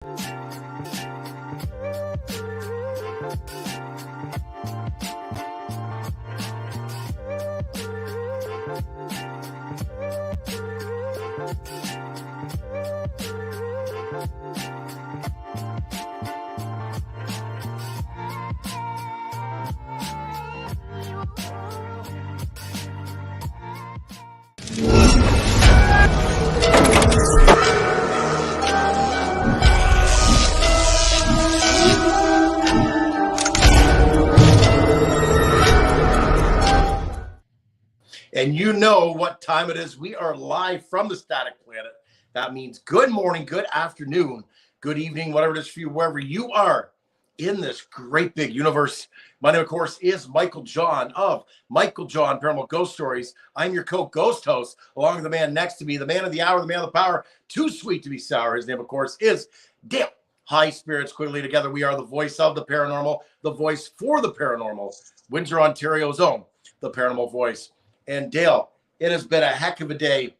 And you know what time it is. We are live from the Static Planet. That means good morning, good afternoon, good evening, whatever it is for you, wherever you are in this great big universe. My name, of course, is Michael John of Michael John Paranormal Ghost Stories. I'm your co-ghost host, along with the man next to me, the man of the hour, the man of the power, too sweet to be sour. His name, of course, is Dale. High spirits, quickly together. We are the voice of the paranormal, the voice for the paranormal, Windsor, Ontario's own, the Paranormal Voice. And Dale, it has been a heck of a day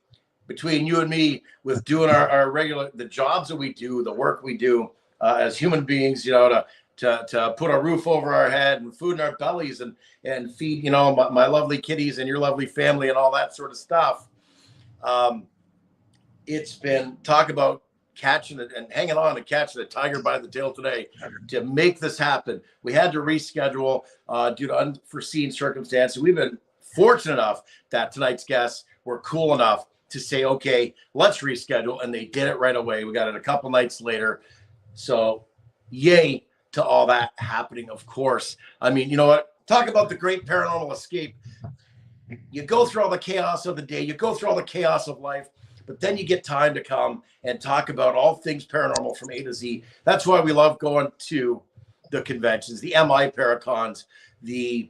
between you and me with doing our regular, the jobs that we do, the work we do as human beings, you know, to put a roof over our head and food in our bellies and feed, you know, my lovely kitties and your lovely family and all that sort of stuff. It's been talk about catching it and hanging on and catching the tiger by the tail today to make this happen. We had to reschedule due to unforeseen circumstances. We've been fortunate enough that tonight's guests were cool enough to say, okay, let's reschedule. And they did it right away. We got it a couple nights later. So yay to all that happening, of course. I mean, you know what? Talk about the great paranormal escape. You go through all the chaos of the day. You go through all the chaos of life. But then you get time to come and talk about all things paranormal from A to Z. That's why we love going to the conventions, the MI Paracons, the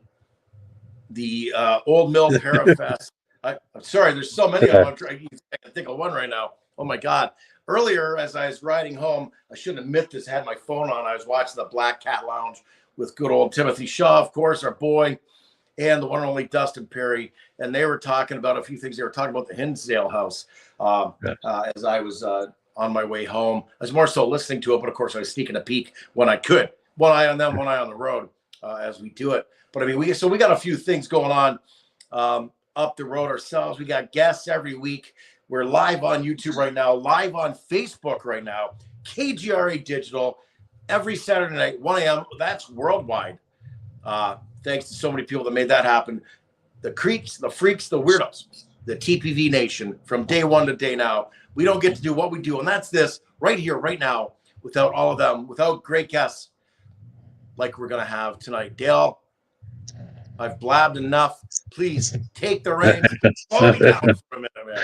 Old Mill Parafest. I'm sorry, there's so many of them. I'm trying to think of one right now. Oh my God. Earlier, as I was riding home, I shouldn't admit this, I had my phone on. I was watching the Black Cat Lounge with good old Timothy Shaw, of course, our boy, and the one and only Dustin Perry. And they were talking about a few things. They were talking about the Hinsdale House as I was on my way home. I was more so listening to it, but of course I was sneaking a peek when I could. One eye on them, one eye on the road as we do it. But I mean, we got a few things going on up the road ourselves. We got guests every week. We're live on YouTube right now, live on Facebook right now, KGRA Digital, every Saturday night, 1 a.m. That's worldwide. Thanks to so many people that made that happen. The creeps, the freaks, the weirdos, the TPV Nation from day one to day now. We don't get to do what we do, and that's this right here, right now, without all of them, without great guests like we're going to have tonight. Dale, I've blabbed enough. Please take the reins. Slow me down for a minute, man.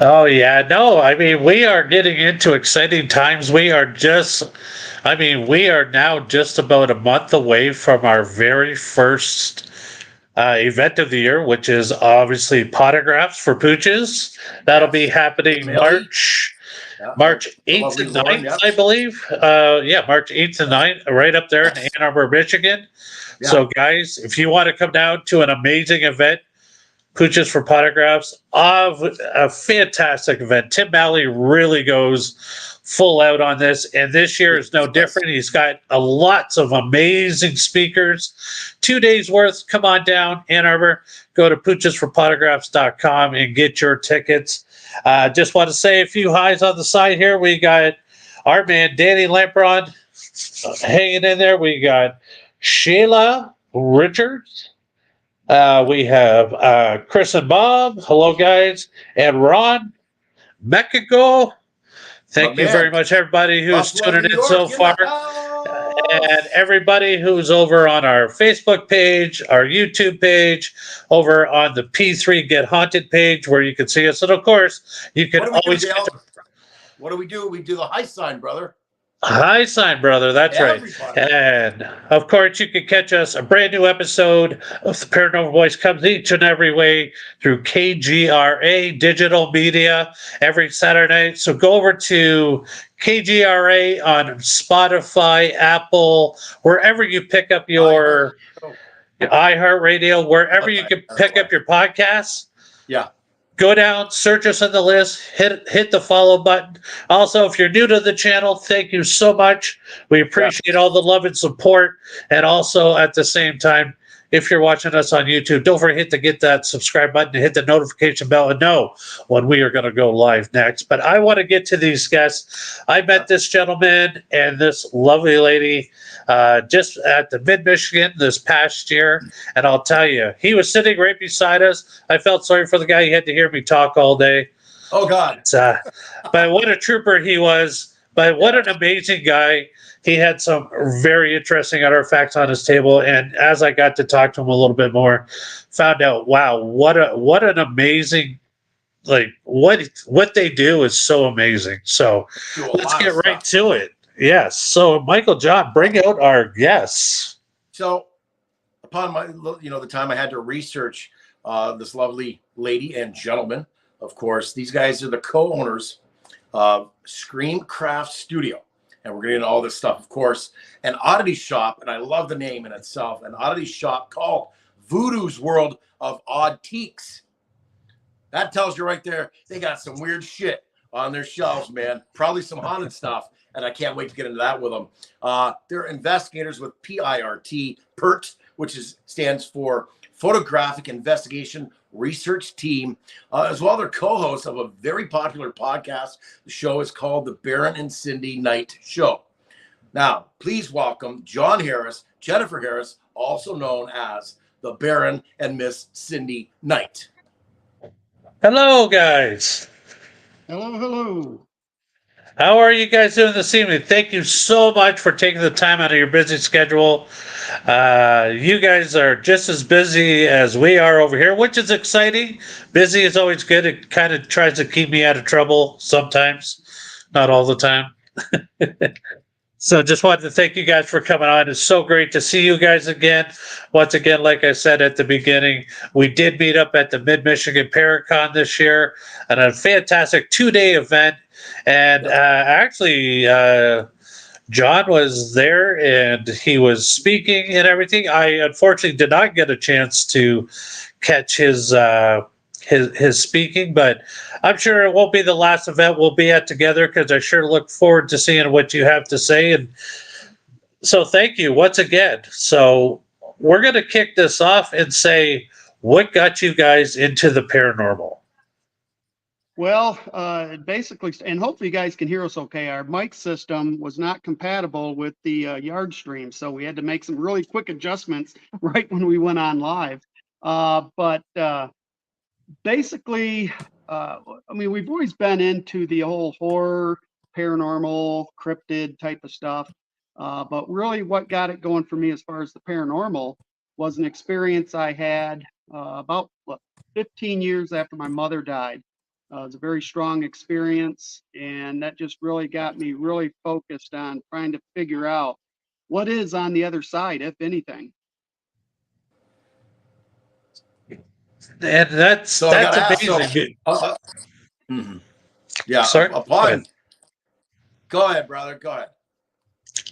Oh, yeah. No, I mean, we are getting into exciting times. We are now just about a month away from our very first event of the year, which is obviously Photographs for Pooches. That'll be happening March 8th and 9th, I believe. March 8th and 9th, right up there in Ann Arbor, Michigan. Yeah. So, guys, if you want to come down to an amazing event, Pooches for Photographs, a fantastic event. Tim Malley really goes full out on this, and this year is no different. He's got lots of amazing speakers. 2 days worth. Come on down, Ann Arbor. Go to poochesforphotographs.com and get your tickets. Just want to say a few highs on the side here. We got our man Danny Lampron hanging in there. We got Sheila Richards. We have Chris and Bob. Hello, guys. And Ron Mexico. Thank you very much, everybody who's tuning in so far. And everybody who's over on our Facebook page, our YouTube page, over on the P3 Get Haunted page where you can see us. And, of course, you can always... What do? We do the high sign, brother. High sign, brother. That's everybody. Right. And of course, you can catch us. A brand new episode of the Paranormal Voice comes each and every way through KGRA Digital Media every Saturday night. So go over to KGRA on Spotify, Apple, wherever you pick up your iHeartRadio, wherever you can pick up your podcasts. Yeah. go down, search us on the list, hit the follow button. Also, if you're new to the channel, thank you so much. We appreciate all the love and support. And also, at the same time, if you're watching us on YouTube, don't forget to get that subscribe button and hit the notification bell and know when we are going to go live next. But I want to get to these guests. I met this gentleman and this lovely lady just at the Mid-Michigan this past year. And I'll tell you, he was sitting right beside us. I felt sorry for the guy. He had to hear me talk all day. Oh, God. But what a trooper he was. But what an amazing guy. He had some very interesting artifacts on his table. And as I got to talk to him a little bit more, found out, wow, what an amazing, like what they do is so amazing. So let's get right to it. Yes. So Michael John, bring out our guests. So upon the time I had to research this lovely lady and gentleman, of course, these guys are the co-owners of ScreamCraft Studio. And we're getting into all this stuff, of course. An oddity shop, and I love the name in itself, an oddity shop called Voodoo's World of Oddtiques. That tells you right there, they got some weird shit on their shelves, man. Probably some haunted stuff, and I can't wait to get into that with them. They're investigators with P.I.R.T, which stands for Photographic Investigation Research Team, as well. They're co-hosts of a very popular podcast. The show is called the Baron and Sindee Nyte Show. Now, please welcome John Harris, Jenifer Harris, also known as the Baron and Miss Sindee Nyte. Hello, guys. Hello, hello. How are you guys doing this evening? Thank you so much for taking the time out of your busy schedule. You guys are just as busy as we are over here, which is exciting. Busy is always good. It kind of tries to keep me out of trouble sometimes, not all the time. So just wanted to thank you guys for coming on. It's so great to see you guys again. Once again, like I said at the beginning, we did meet up at the Mid-Michigan Paracon this year, and a fantastic 2-day event. And actually, John was there and he was speaking and everything. I unfortunately did not get a chance to catch his speaking, but I'm sure it won't be the last event we'll be at together, because I sure look forward to seeing what you have to say. And so thank you once again. So we're going to kick this off and say, what got you guys into the paranormal? Well, basically, and hopefully you guys can hear us okay, our mic system was not compatible with the yard stream, so we had to make some really quick adjustments right when we went on live. But basically, I mean, we've always been into the whole horror, paranormal, cryptid type of stuff. But really what got it going for me as far as the paranormal was an experience I had about 15 years after my mother died. It was a very strong experience, and that just really got me really focused on trying to figure out what is on the other side, if anything. And that's amazing. Yeah. Sorry? Go ahead, brother. Go ahead.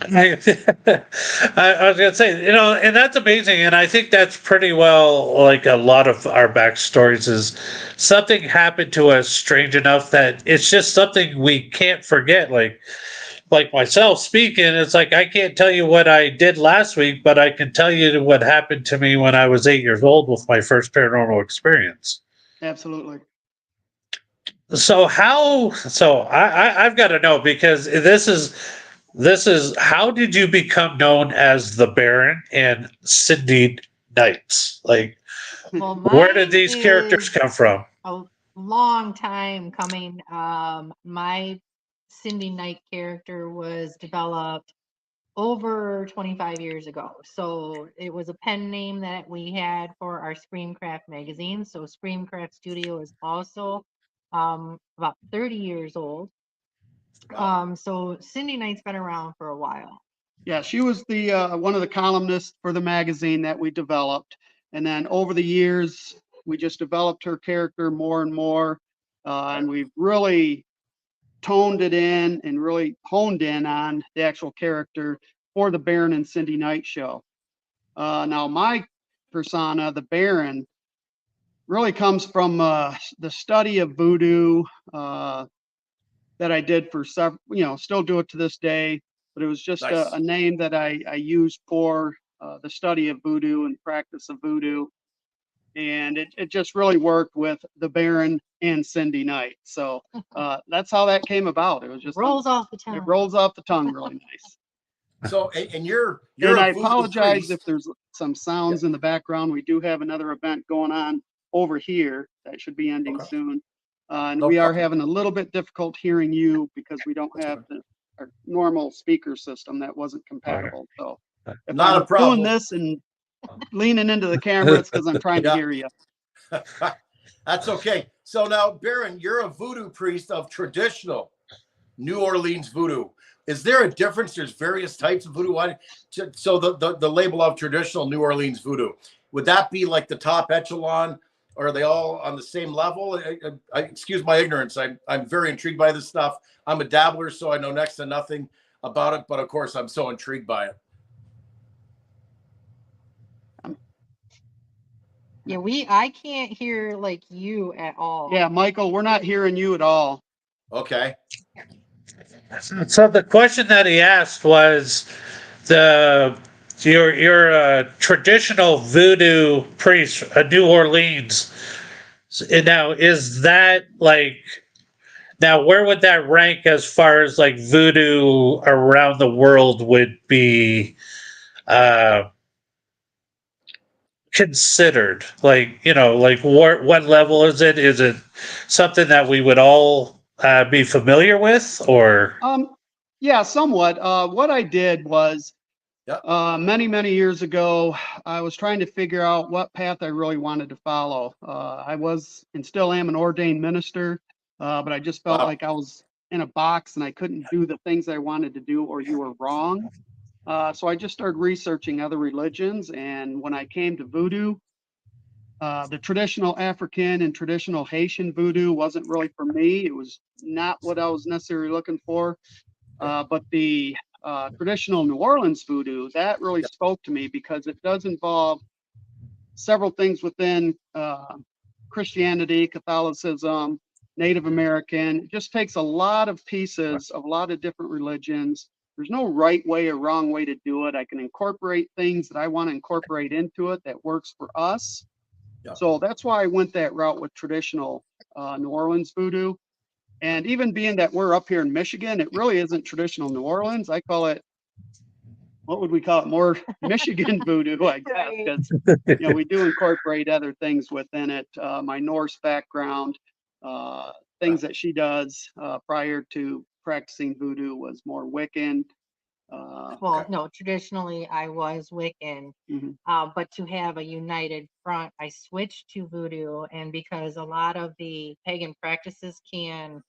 I was going to say, and that's amazing. And I think that's pretty well like a lot of our backstories is something happened to us strange enough that it's just something we can't forget. Like myself speaking, it's like, I can't tell you what I did last week, but I can tell you what happened to me when I was 8 years old with my first paranormal experience. Absolutely. So I've got to know, because this is how did you become known as the Baron and Sindee Nyte? Like, well, where did these characters come from? A long time coming. My Sindee Nyte character was developed over 25 years ago. So it was a pen name that we had for our ScreamCraft magazine. So ScreamCraft Studio is also about 30 years old. So Sindee Nyte's been around for a while. Yeah, she was the one of the columnists for the magazine that we developed, and then over the years we just developed her character more and more, and we've really toned it in and really honed in on the actual character for the Baron and Sindee Nyte Show. Now my persona, the Baron, really comes from the study of voodoo that I did for several, still do it to this day, but it was just Nice. a name that I used for the study of voodoo and practice of voodoo. And it just really worked with the Baron and Sindee Nyte. So that's how that came about. It was just Rolls off the tongue. It rolls off the tongue really nice. So, and you're And a I voodoo apologize priest. if there's some sounds in the background. We do have another event going on over here that should be ending Okay. soon. And No we are problem. having a little bit difficult hearing you because we don't have our normal speaker system that wasn't compatible. So if Not I'm a problem. doing this and leaning into the camera, it's because I'm trying to Yeah. hear you. That's okay. So now, Baron, you're a voodoo priest of traditional New Orleans voodoo. Is there a difference? There's various types of voodoo. So the label of traditional New Orleans voodoo, would that be like the top echelon? Or are they all on the same level? Excuse my ignorance. I'm very intrigued by this stuff. I'm a dabbler, so I know next to nothing about it. But of course, I'm so intrigued by it. Yeah, I can't hear like you at all. Yeah, Michael, we're not hearing you at all. Okay. So the question that he asked was you're a traditional voodoo priest, a New Orleans. And now is that like now where would that rank as far as like voodoo around the world would be considered? Like, like what level is it? Is it something that we would all be familiar with, or Yeah, somewhat. What I did was Yep. many years ago, I was trying to figure out what path I really wanted to follow. I was and still am an ordained minister, but I just felt Wow. like I was in a box and I couldn't do the things I wanted to do, or you were wrong. So I just started researching other religions, and when I came to voodoo, the traditional African and traditional Haitian voodoo wasn't really for me. It was not what I was necessarily looking for. But the traditional New Orleans voodoo, that really spoke to me because it does involve several things within Christianity, Catholicism, Native American. It just takes a lot of pieces of a lot of different religions. There's no right way or wrong way to do it. I can incorporate things that I want to incorporate into it that works for us. Yeah. So that's why I went that route with traditional New Orleans voodoo. And even being that we're up here in Michigan, it really isn't traditional New Orleans. I call it, what would we call it? More Michigan voodoo, I guess, because we do incorporate other things within it. My Norse background, things that she does prior to practicing voodoo was more Wiccan. Well, no, traditionally I was Wiccan, but to have a united front, I switched to voodoo, and because a lot of the pagan practices can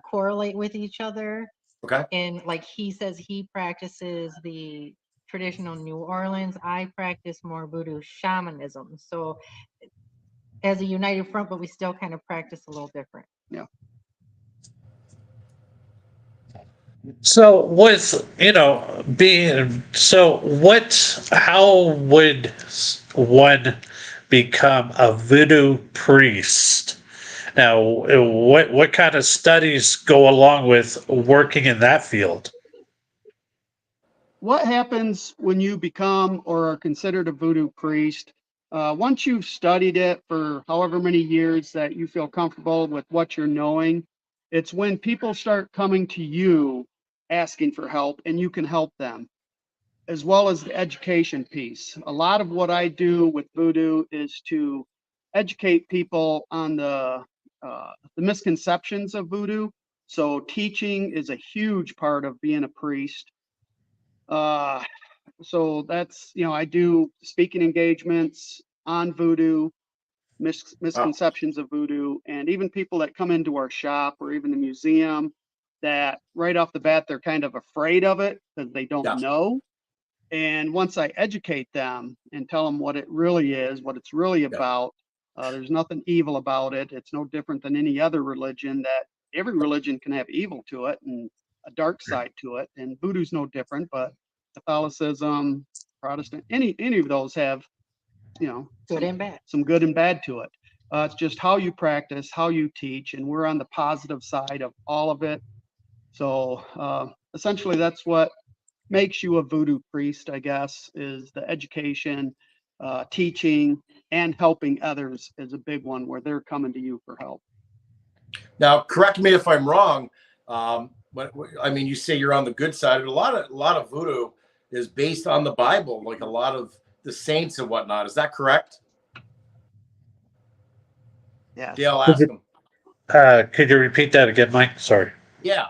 correlate with each other. Okay. And like he says, he practices the traditional New Orleans. I practice more voodoo shamanism. So as a united front, but we still kind of practice a little different. Yeah. so with how would one become a voodoo priest? Now, what kind of studies go along with working in that field? What happens when you become or are considered a voodoo priest? Once you've studied it for however many years that you feel comfortable with what you're knowing, it's when people start coming to you asking for help and you can help them, as well as the education piece. A lot of what I do with voodoo is to educate people on the misconceptions of voodoo. So teaching is a huge part of being a priest. So that's, I do speaking engagements on voodoo, misconceptions of voodoo, and even people that come into our shop or even the museum that right off the bat, they're kind of afraid of it because they don't know. And once I educate them and tell them what it really is, what it's really about, there's nothing evil about it. It's no different than any other religion, that every religion can have evil to it and a dark side to it. And voodoo's no different, but Catholicism, Protestant, any of those have, good and bad. Some good and bad to it. It's just how you practice, how you teach, and we're on the positive side of all of it. So essentially, that's what makes you a voodoo priest, I guess, is the education, teaching, and helping others is a big one where they're coming to you for help. Now, correct me if I'm wrong. But I mean, you say you're on the good side. A lot of voodoo is based on the Bible, like a lot of the saints and whatnot. Is that correct? Yeah. Dale, ask him. Could you repeat that again, Mike? Sorry. Yeah.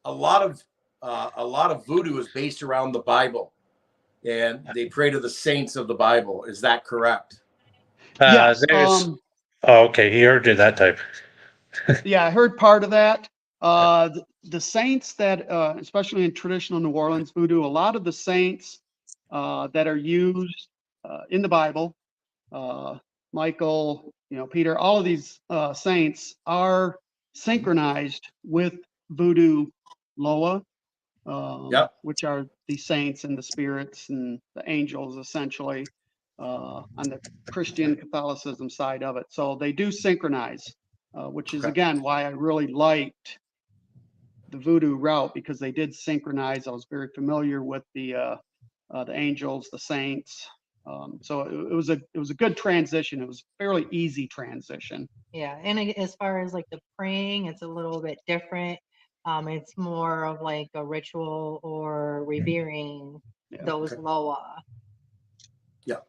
A lot of voodoo is based around the Bible, and they pray to the saints of the Bible. Is that correct? Yes. Oh, okay. He heard you that type. Yeah, I heard part of that. The saints that, especially in traditional New Orleans voodoo, a lot of the saints that are used in the Bible, Michael, Peter, all of these saints are synchronized with voodoo Loa, which are the saints and the spirits and the angels, essentially, on the Christian Catholicism side of it. So they do synchronize, which is, again, why I really liked the voodoo route, because they did synchronize. I was very familiar with the angels, the saints. So it was a good transition. It was a fairly easy transition. Yeah, and as far as like the praying, it's a little bit different. It's more of like a ritual or revering those Loa. Yeah.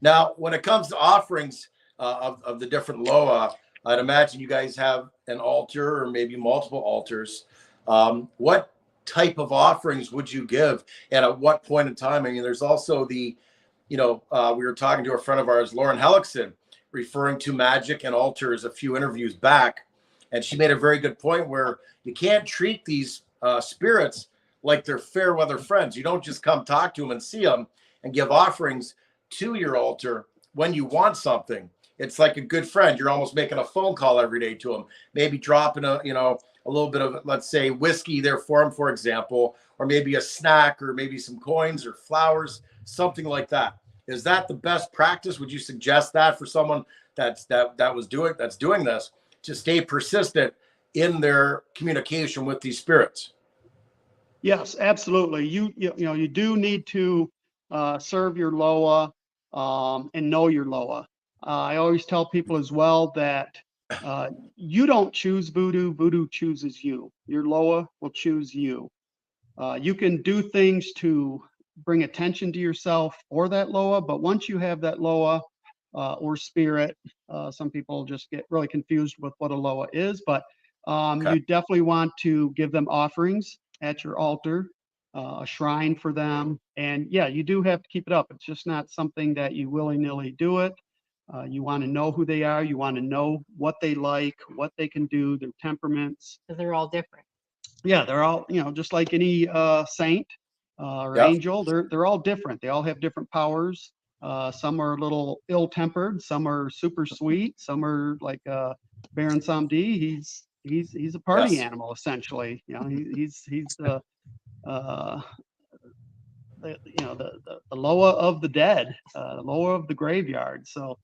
Now, when it comes to offerings of the different Loa, I'd imagine you guys have an altar or maybe multiple altars. What type of offerings would you give, and at what point in time? I mean, there's also the, we were talking to a friend of ours, Lauren Hellickson, referring to magic and altars a few interviews back, and she made a very good point where you can't treat these spirits like they're fair weather friends. You don't just come talk to them and see them and give offerings to your altar when you want something. It's like a good friend. You're almost making a phone call every day to them, maybe dropping a little bit of, let's say, whiskey there for them, for example, or maybe a snack, or maybe some coins or flowers, something like that. Is that the best practice? Would you suggest that for someone that's doing this, to stay persistent in their communication with these spirits? Yes, absolutely. You do need to serve your Loa and know your Loa. I always tell people as well that you don't choose voodoo. Voodoo chooses you. Your Loa will choose you. You can do things to bring attention to yourself or that Loa, but once you have that Loa or spirit, some people just get really confused with what a Loa is, but you definitely want to give them offerings at your altar, a shrine for them. And yeah, you do have to keep it up. It's just not something that you willy-nilly do it. You want to know who they are. You want to know what they like, what they can do, their temperaments. Because they're all different. Yeah, they're all, just like any saint or angel, they're all different. They all have different powers. Some are a little ill-tempered, some are super sweet, some are like Baron Sindee. He's a party animal, essentially. He's the Loa of the dead, the Loa of the graveyard. So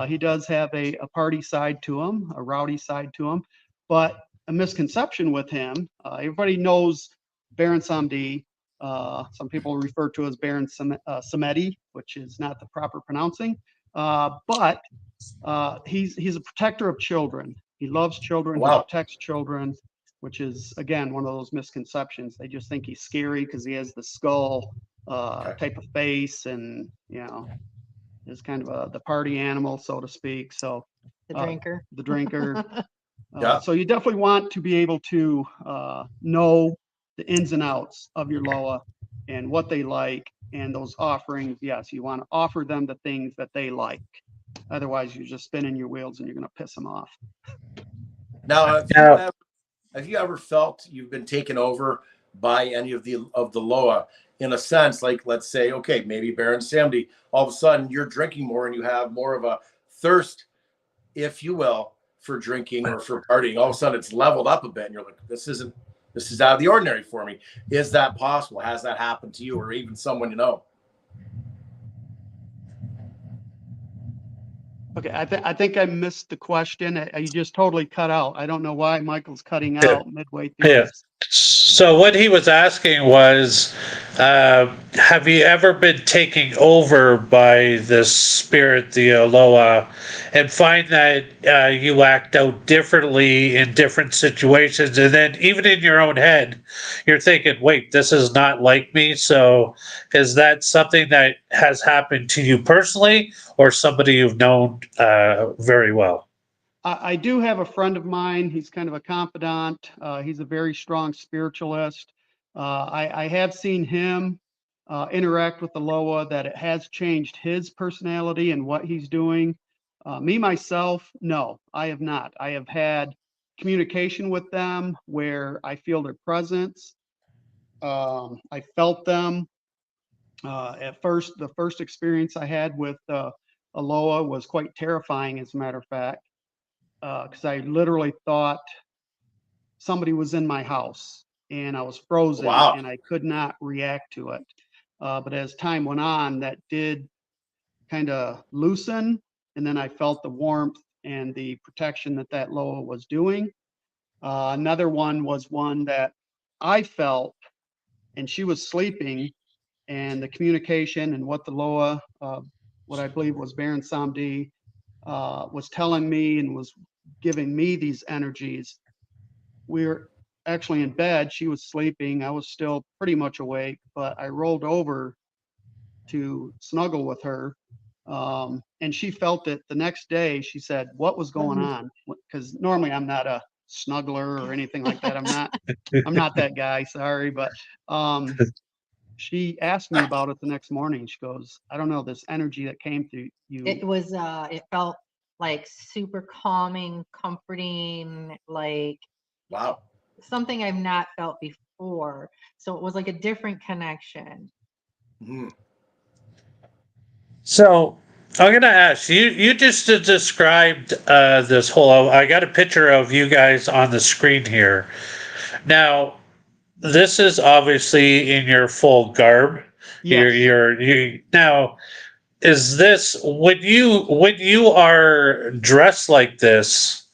he does have a party side to him, a rowdy side to him. But a misconception with him, everybody knows Baron Sindee. Some people refer to as Baron Sindee, which is not the proper pronouncing. But he's a protector of children. He loves children. He protects children, which is, again, one of those misconceptions. They just think he's scary because he has the skull type of face, and is kind of the party animal, so to speak. So the drinker. The drinker. So you definitely want to be able to know the ins and outs of your Loa and what they like, and those offerings. Yes, you want to offer them the things that they like. Otherwise, you're just spinning your wheels and you're going to piss them off. Now, have you ever felt you've been taken over by any of the Loa, in a sense? Like, let's say, okay, maybe Baron Sindee, all of a sudden you're drinking more and you have more of a thirst, if you will, for drinking or for partying. All of a sudden it's leveled up a bit and you're like, this is out of the ordinary for me. Is that possible? Has that happened to you, or even someone you know? Okay, I think I missed the question. You just totally cut out. I don't know why Michael's cutting Yeah. out midway through Yeah. this. So what he was asking was, have you ever been taken over by this spirit, the Aloha, and find that you act out differently in different situations, and then even in your own head, you're thinking, "Wait, this is not like me." So, is that something that has happened to you personally, or somebody you've known very well? I do have a friend of mine. He's kind of a confidant. He's a very strong spiritualist. I have seen him interact with the Loa, that it has changed his personality and what he's doing. Me, myself, no, I have not. I have had communication with them where I feel their presence. I felt them. At first, the first experience I had with Aloha was quite terrifying, as a matter of fact, because I literally thought somebody was in my house and I was frozen Wow. and I could not react to it. But as time went on, that did kind of loosen, and then I felt the warmth and the protection that that Loa was doing. Another one was one that I felt, and she was sleeping, and the communication and what the Loa, what I believe was Baron Sindee, was telling me and was giving me these energies. We were actually in bed. She was sleeping. I was still pretty much awake, but I rolled over to snuggle with her. And she felt it the next day. She said, "What was going on?" Because normally I'm not a snuggler or anything like that. I'm not that guy. Sorry, but she asked me about it the next morning. She goes, "I don't know, this energy that came through you." It felt like super calming, comforting, like Wow. something I've not felt before. So it was like a different connection. Mhm. So I'm gonna ask you. You just described this whole. I got a picture of you guys on the screen here. Now, this is obviously in your full garb. Yes. You now. Is this when you are dressed like this?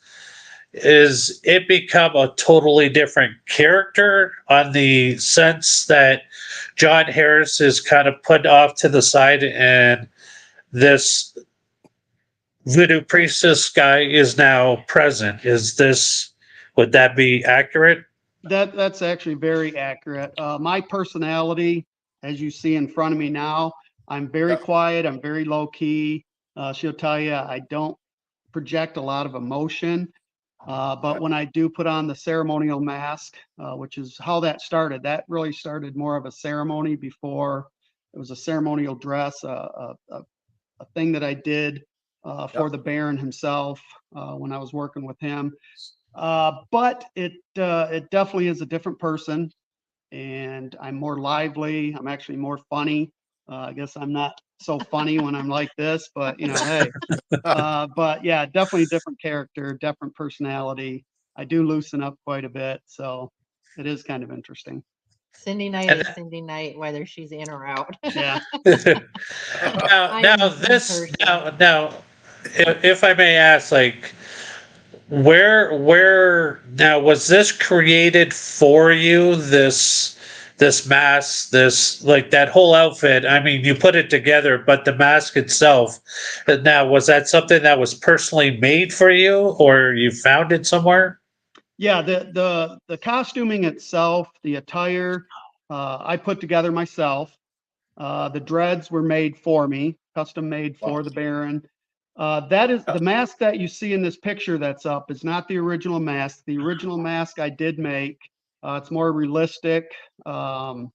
Is it become a totally different character on the sense that John Harris is kind of put off to the side and this voodoo priestess guy is now present? Would that be accurate? That's actually very accurate. My personality, as you see in front of me now, I'm very quiet. I'm very low key. She'll tell you I don't project a lot of emotion. But when I do put on the ceremonial mask, which is how that started, that really started more of a ceremony before it was a ceremonial dress, a thing that I did for the Baron himself when I was working with him. But it definitely is a different person, and I'm more lively. I'm actually more funny. I guess I'm not so funny when I'm like this, but hey. But yeah, definitely a different character, different personality. I do loosen up quite a bit, so it is kind of interesting. Sindee Nyte And is Sindee Nyte, whether she's in or out. Yeah. I am in person. now, if I may ask, like, where now was this created for you? This mask, this like that whole outfit. I mean, you put it together, but the mask itself. Now, was that something that was personally made for you, or you found it somewhere? Yeah, the costuming itself, the attire, I put together myself. The dreads were made for me, custom made for the Baron. That is the mask that you see in this picture that's up is not the original mask. The original mask I did make. It's more realistic, and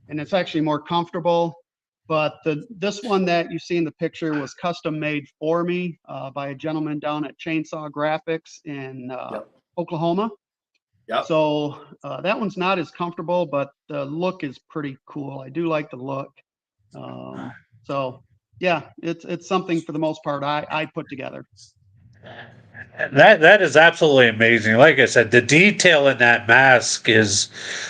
it's actually more comfortable. But this one that you see in the picture was custom made for me by a gentleman down at Chainsaw Graphics in Oklahoma. Yep. So that one's not as comfortable, but the look is pretty cool. I do like the look. So yeah, it's something for the most part I put together. That is absolutely amazing. Like I said, the detail in that mask is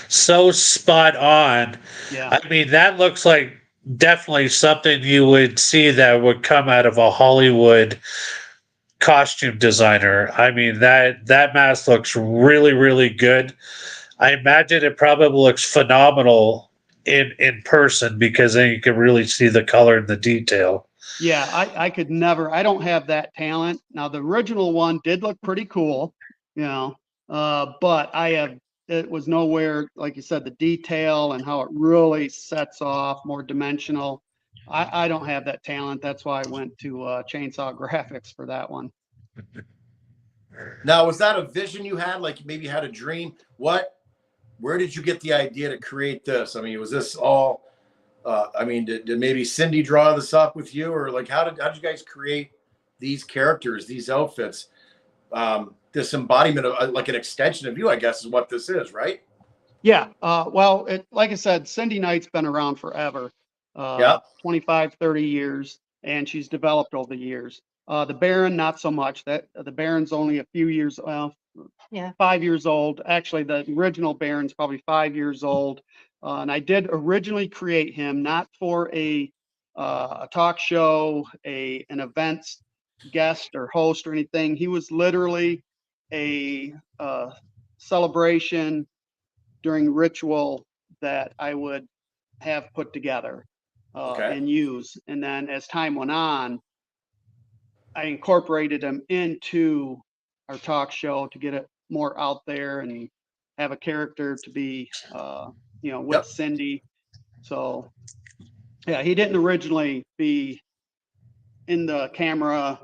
so spot on. Yeah. I mean, that looks like definitely something you would see that would come out of a Hollywood costume designer. I mean, that mask looks really, really good. I imagine it probably looks phenomenal in person, because then you can really see the color and the detail. Yeah, I could never, I don't have that talent. Now, the original one did look pretty cool, you know, but it was nowhere, like you said, the detail and how it really sets off more dimensional. I don't have that talent. That's why I went to Chainsaw Graphics for that one. Now, was that a vision you had? Like maybe you had a dream? Where did you get the idea to create this? I mean, was this all, I mean, did maybe Sindee draw this up with you, or like how did you guys create these characters, these outfits? This embodiment of like an extension of you, I guess, is what this is, right? Yeah. Well, like I said, Sindee Nyte's been around forever, Yeah. 25, 30 years, and she's developed over the years. The Baron, not so much. That the Baron's only a few years, Yeah. 5 years old. Actually, the original Baron's probably 5 years old. And I did originally create him not for a talk show, an events guest or host or anything. He was literally a celebration during ritual that I would have put together Okay. and use. And then as time went on, I incorporated them into our talk show to get it more out there and have a character to be, with Yep. Sindee. So, yeah, he didn't originally be in the camera,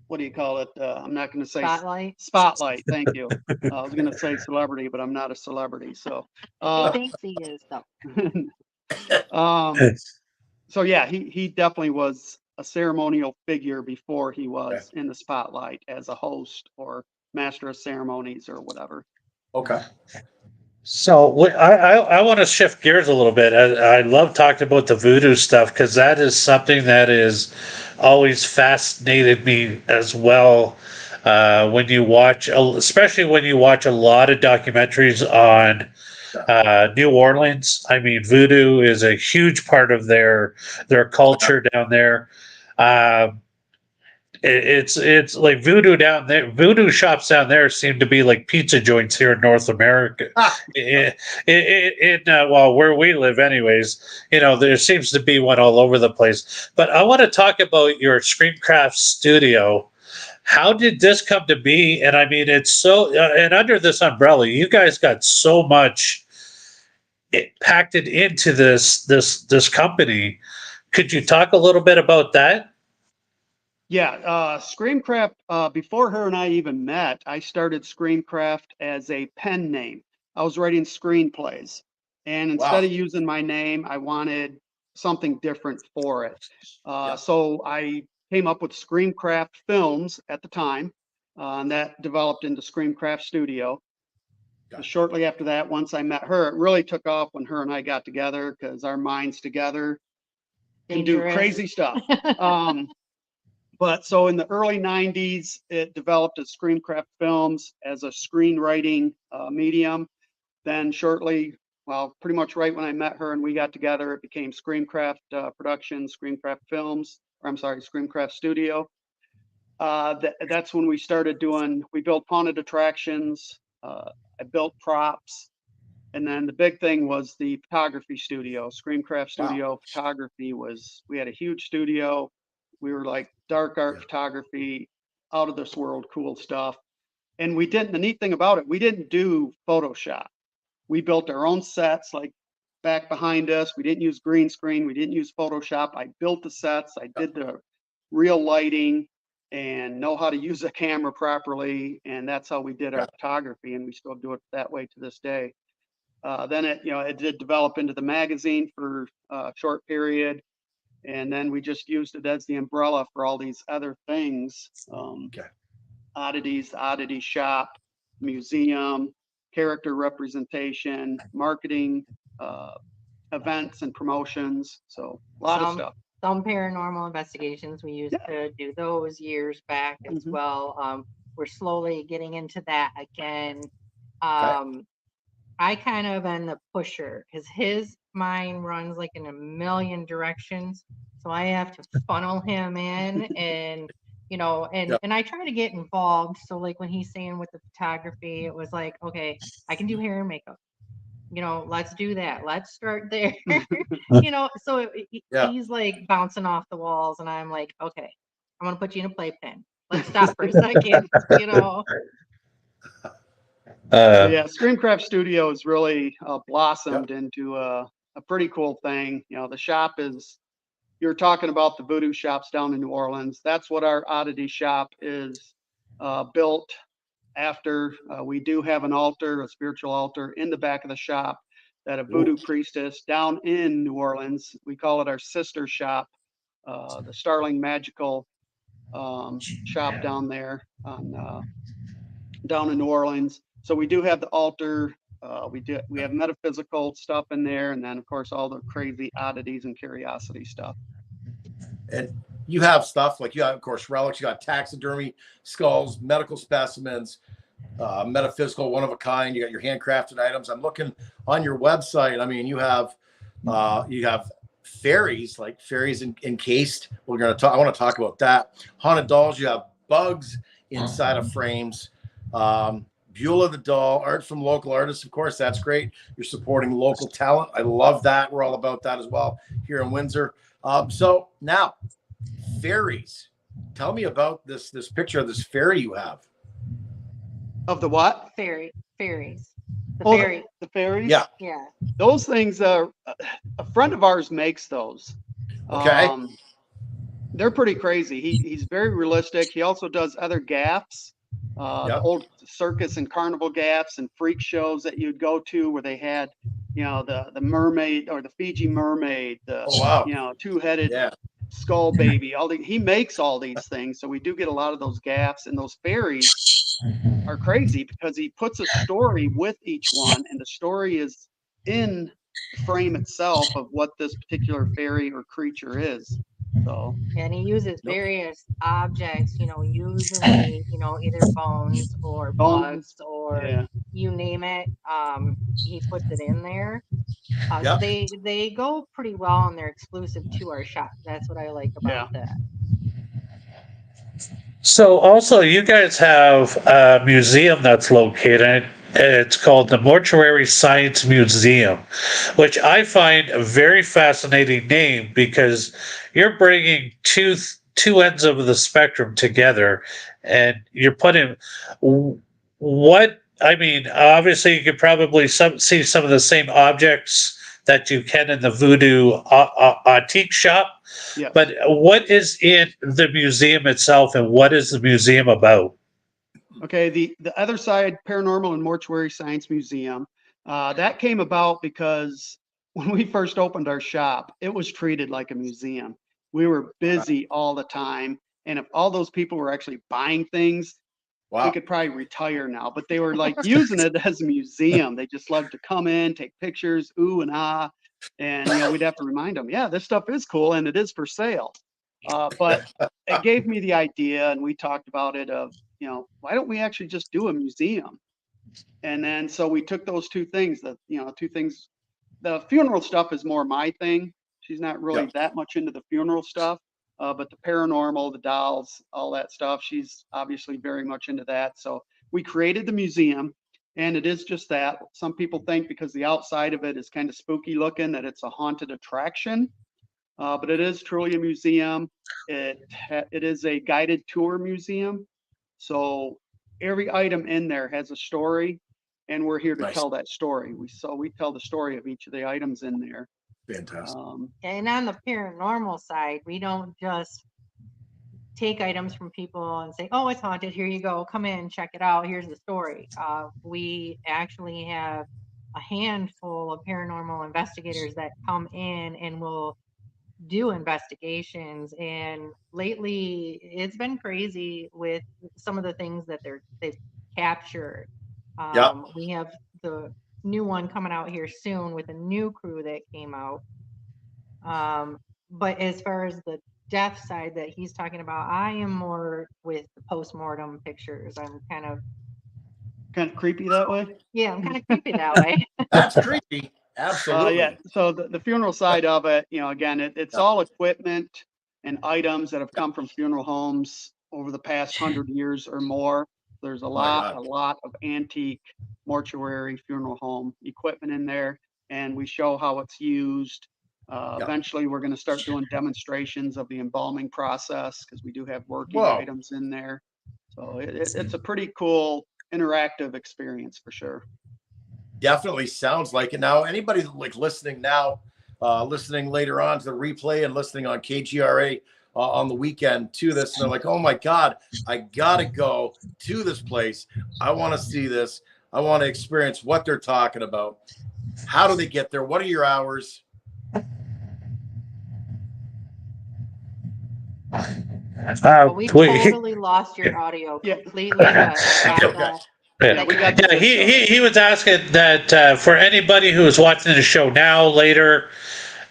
what do you call it? I'm not going to say spotlight. Thank you. I was going to say celebrity, but I'm not a celebrity. So, He thinks he is though. So yeah, he definitely was a ceremonial figure before he was in the spotlight as a host or master of ceremonies or whatever. Okay. So I want to shift gears a little bit. I love talking about the voodoo stuff, because that is something that is always fascinated me as well. When you watch, especially when you watch a lot of documentaries on New Orleans. I mean, voodoo is a huge part of their culture down there. It's like voodoo down there. Voodoo shops down there seem to be like pizza joints here in North America. Well, where we live, anyways, there seems to be one all over the place. But I want to talk about your ScreamCraft Studio. How did this come to be? And I mean, it's so and under this umbrella, you guys got so much packed into this company. Could you talk a little bit about that? Yeah, ScreamCraft, before her and I even met, I started ScreamCraft as a pen name. I was writing screenplays, and instead of using my name, I wanted something different for it. So I came up with ScreamCraft Films at the time, and that developed into ScreamCraft Studio. Shortly after that, once I met her, it really took off when her and I got together, because our minds together can do crazy stuff. But so in the early 90s, it developed as ScreamCraft Films as a screenwriting medium. Then shortly, well, pretty much right when I met her and we got together, it became ScreamCraft Productions, ScreamCraft Films, or I'm sorry, ScreamCraft Studio. That's when we started we built haunted attractions, I built props. And then the big thing was the photography studio, ScreamCraft Studio Photography we had a huge studio. We were like dark art photography, out of this world, cool stuff. And the neat thing about it, we didn't do Photoshop. We built our own sets, like back behind us. We didn't use green screen. We didn't use Photoshop. I built the sets. I did the real lighting and know how to use a camera properly. And that's how we did our photography. And we still do it that way to this day. Then it did develop into the magazine for a short period. And then we just used it as the umbrella for all these other things. Oddities, the Oddity Shop, museum, character representation, marketing, events and promotions. So a lot of stuff. Some paranormal investigations, we used to do those years back as well. We're slowly getting into that again. I kind of am the pusher, because mine runs like in a million directions, so I have to funnel him in, and and I try to get involved. So like when he's saying with the photography, it was like, okay, I can do hair and makeup. Let's do that. Let's start there. So he's like bouncing off the walls, and I'm like, okay, I'm gonna put you in a playpen. Let's stop for a second. Yeah, ScreamCraft Studio has really blossomed into a pretty cool thing. The shop is, you're talking about the Voodoo shops down in New Orleans. That's what our oddity shop is built after. We do have an altar, a spiritual altar in the back of the shop that a Voodoo priestess down in New Orleans, we call it our sister shop, the Starling Magical shop down there down in New Orleans. So we do have the altar. We have metaphysical stuff in there, and then of course all the crazy oddities and curiosity stuff. And you have stuff like, you have, of course, relics. You got taxidermy skulls, medical specimens, metaphysical, one of a kind. You got your handcrafted items. I'm looking on your website. I mean, you have fairies, like fairies encased. We're gonna talk. I want to talk about that. Haunted dolls. You have bugs inside of frames. Beulah the doll, art from local artists, of course, that's great. You're supporting local talent. I love that. We're all about that as well here in Windsor. So now, fairies. Tell me about this picture of this fairy you have. Of the what? Fairies. The fairies? Yeah. Those things, a friend of ours makes those. Okay. They're pretty crazy. He's very realistic. He also does other gaffs. The old circus and carnival gaffs and freak shows that you'd go to where they had, the mermaid or the Fiji mermaid, the two-headed skull baby. He makes all these things, so we do get a lot of those gaffs, and those fairies are crazy because he puts a story with each one, and the story is in the frame itself of what this particular fairy or creature is. So, and he uses various objects, usually, either bones or bugs or you name it. He puts it in there. So they go pretty well, and they're exclusive to our shop. That's what I like about that. So also, you guys have a museum that's located. It's called the Mortuary Science Museum, which I find a very fascinating name because you're bringing two ends of the spectrum together, and you're putting what I mean. Obviously, you could probably see some of the same objects that you can in the Voodoo Oddtiques shop. Yeah. But what is in the museum itself, and what is the museum about? Okay, the Otherside Paranormal and Mortuary Science Museum, that came about because when we first opened our shop, it was treated like a museum. We were busy all the time, and if all those people were actually buying things, we could probably retire now. But they were like using it as a museum. They just loved to come in, take pictures, ooh and ah, and we'd have to remind them, yeah, this stuff is cool and it is for sale. But it gave me the idea, and we talked about it of, why don't we actually just do a museum? And then so we took those two things. The funeral stuff is more my thing. She's not really that much into the funeral stuff, but the paranormal, the dolls, all that stuff, she's obviously very much into that. So we created the museum, and it is just that. Some people think because the outside of it is kind of spooky looking that it's a haunted attraction, but it is truly a museum. It is a guided tour museum. So every item in there has a story, and we're here to tell that story. We tell the story of each of the items in there. Fantastic. And on the paranormal side, we don't just take items from people and say, oh, it's haunted, here you go, come in, check it out, here's the story. We actually have a handful of paranormal investigators that come in and will do investigations, and lately it's been crazy with some of the things that they've captured. We have the new one coming out here soon with a new crew that came out. But as far as the death side that he's talking about, I am more with the post-mortem pictures. I'm kind of creepy that way. Yeah, I'm kind of creepy that way. That's creepy. Absolutely. Yeah. So the funeral side of it, you know, again, it's Yeah. all equipment and items that have come from funeral homes over the past 100 years or more. There's a My lot God. of antique mortuary funeral home equipment in there, and we show how it's used. Yeah. Eventually, we're going to start doing demonstrations of the embalming process because we do have working Whoa. items in there. So it's a pretty cool interactive experience for sure. Definitely sounds like it. Now, anybody like listening now, listening later on to the replay and listening on KGRA on the weekend to this, and they're like, oh my God, I gotta go to this place. I want to see this. I want to experience what they're talking about. How do they get there? What are your hours? We totally lost your audio completely. Yeah, he was asking that for anybody who is watching the show now, later,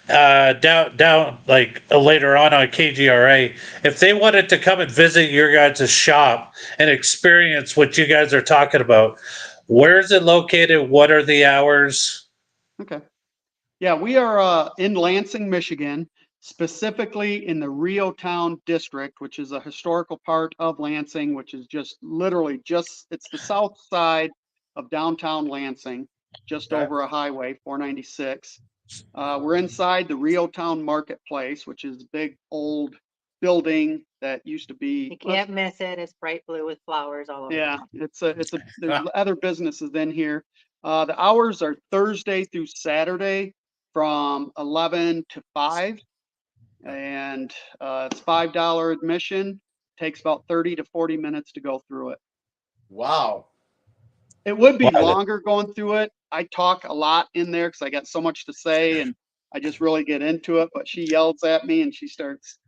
down like later on KGRA, if they wanted to come and visit your guys' shop and experience what you guys are talking about, where is it located? What are the hours? Okay. Yeah, we are in Lansing, Michigan, specifically in the Rio Town district, which is a historical part of Lansing, which is just literally it's the south side of downtown Lansing, just over a highway, 496. We're inside the Rio Town Marketplace, which is a big old building that used to be. You can't miss it. It's bright blue with flowers all over. Yeah, there's other businesses in here. The hours are Thursday through Saturday from 11 to 5, and it's $5 admission. Takes about 30 to 40 minutes to go through it. Wow. It would be longer going through it. I talk a lot in there because I got so much to say and I just really get into it, but she yells at me and she starts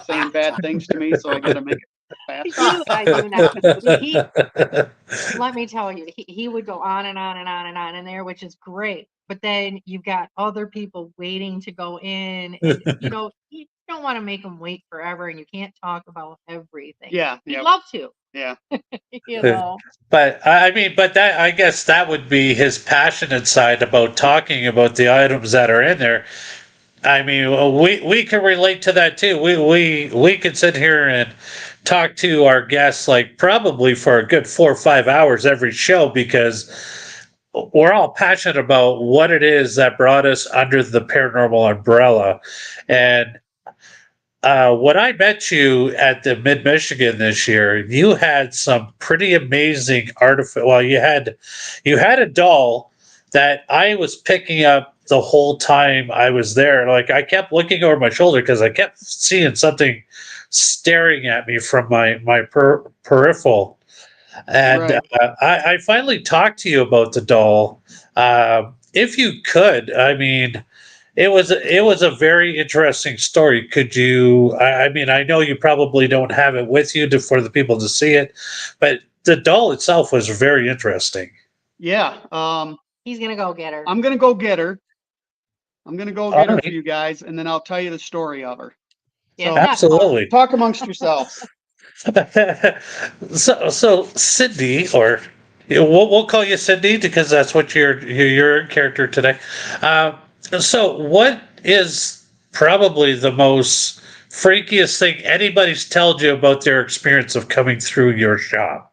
saying bad things to me, so I got to make it fast. I do now. Let me tell you, he would go on and on and on and on in there, which is great. But then you've got other people waiting to go in, and you don't want to make them wait forever, and you can't talk about everything. Yeah, you'd love to. Yeah. But I mean, I guess that would be his passionate side about talking about the items that are in there. I mean, we can relate to that too. We could sit here and talk to our guests like probably for a good 4 or 5 hours every show because we're all passionate about what it is that brought us under the paranormal umbrella. And when I met you at the Mid Michigan this year, you had some pretty amazing artifact. Well, you had a doll that I was picking up the whole time I was there. Like I kept looking over my shoulder because I kept seeing something staring at me from my peripheral. And I finally talked to you about the doll. If you could, I mean, it was a very interesting story. Could you? I mean, I know you probably don't have it with you for the people to see it, but the doll itself was very interesting. Yeah. He's gonna go get her. I'm gonna go get her. I'm gonna go get her for you guys, and then I'll tell you the story of her. Yeah, so, absolutely. Talk amongst yourselves. So Sydney, or we'll call you Sydney because that's what your character today. So what is probably the most freakiest thing anybody's told you about their experience of coming through your shop?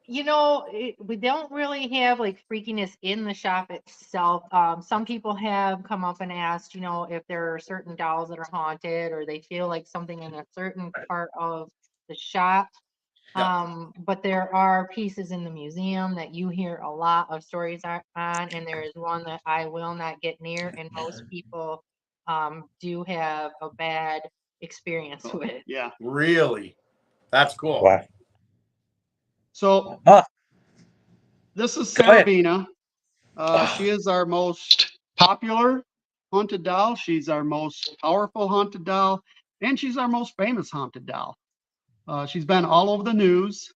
We don't really have like freakiness in the shop itself. Some people have come up and asked, if there are certain dolls that are haunted or they feel like something in a certain part of the shop. But there are pieces in the museum that you hear a lot of stories on, and there is one that I will not get near, and most people do have a bad experience with. Yeah. Really? That's cool. Wow. So this is Sarabina. She is our most popular haunted doll. She's our most powerful haunted doll, and she's our most famous haunted doll. She's been all over the news,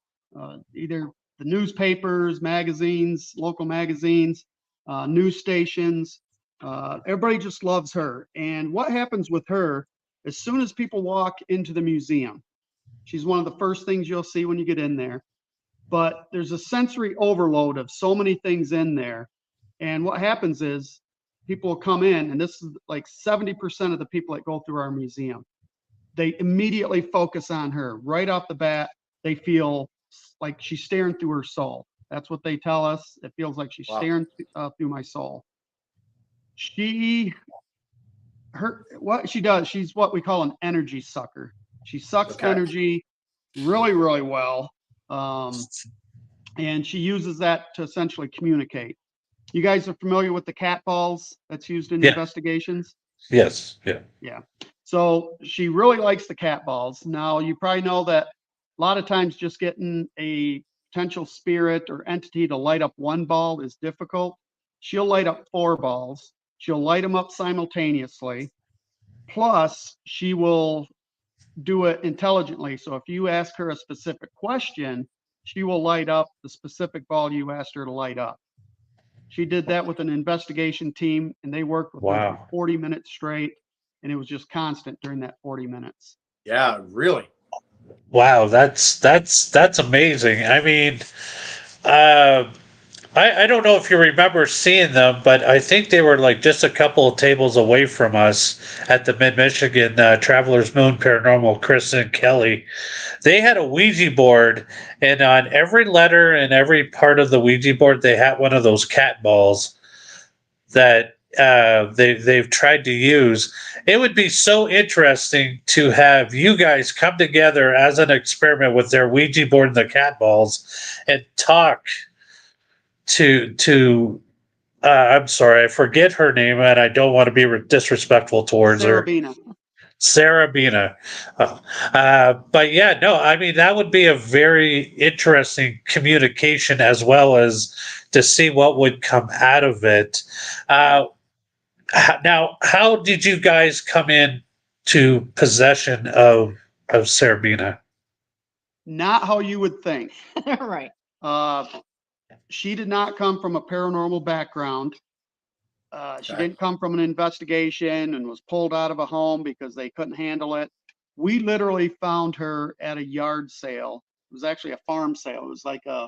either the newspapers, magazines, local magazines, news stations. Everybody just loves her. And what happens with her, as soon as people walk into the museum, she's one of the first things you'll see when you get in there. But there's a sensory overload of so many things in there And what happens is people will come in, and this is like 70% of the people that go through our museum. They immediately focus on her right off the bat. They feel like she's staring through her soul. That's what they tell us. It feels like she's Wow. staring through my soul. What she does, she's what we call an energy sucker. She sucks Okay. energy really, really well. And she uses that to essentially communicate. You guys are familiar with the cat balls that's used in Yeah. investigations? Yes. Yeah. Yeah. So she really likes the cat balls. Now, you probably know that a lot of times just getting a potential spirit or entity to light up one ball is difficult. She'll light up 4 balls. She'll light them up simultaneously. Plus, she will do it intelligently. So if you ask her a specific question, she will light up the specific ball you asked her to light up. She did that with an investigation team, and they worked with her Wow. for 40 minutes straight, and it was just constant during that 40 minutes. Yeah, really. Wow, that's amazing. I mean, I don't know if you remember seeing them, but I think they were like just a couple of tables away from us at the Mid-Michigan Travelers Moon Paranormal, Chris and Kelly. They had a Ouija board, and on every letter and every part of the Ouija board, they had one of those cat balls that they've tried to use. It would be so interesting to have you guys come together as an experiment with their Ouija board and the cat balls and talk to I'm sorry, I forget her name, and I don't want to be disrespectful towards her. Sarah Bina. But yeah, no, I mean, that would be a very interesting communication as well as to see what would come out of it. Now, how did you guys come in to possession of Sarah Bina? Not how you would think. Right. She did not come from a paranormal background. She Okay. didn't come from an investigation and was pulled out of a home because they couldn't handle it. We literally found her at a yard sale. It was actually a farm sale. It was like a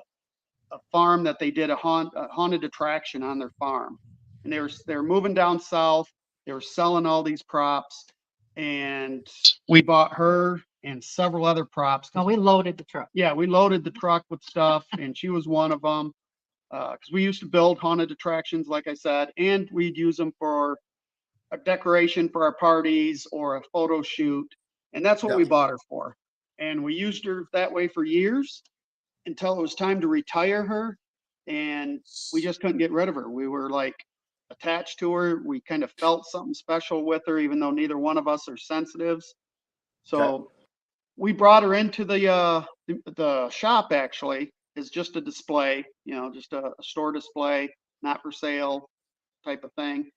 farm that they did a haunted attraction on their farm. And they were moving down south. They were selling all these props, and we bought her and several other props. Oh, we loaded the truck. Yeah, we loaded the truck with stuff, and she was one of them. Because we used to build haunted attractions, like I said, and we'd use them for a decoration for our parties or a photo shoot. And that's what we bought her for. And we used her that way for years until it was time to retire her. And we just couldn't get rid of her. We were like attached to her. We kind of felt something special with her, even though neither one of us are sensitives. So we brought her into the shop, actually, is just a display, just a store display, not for sale type of thing.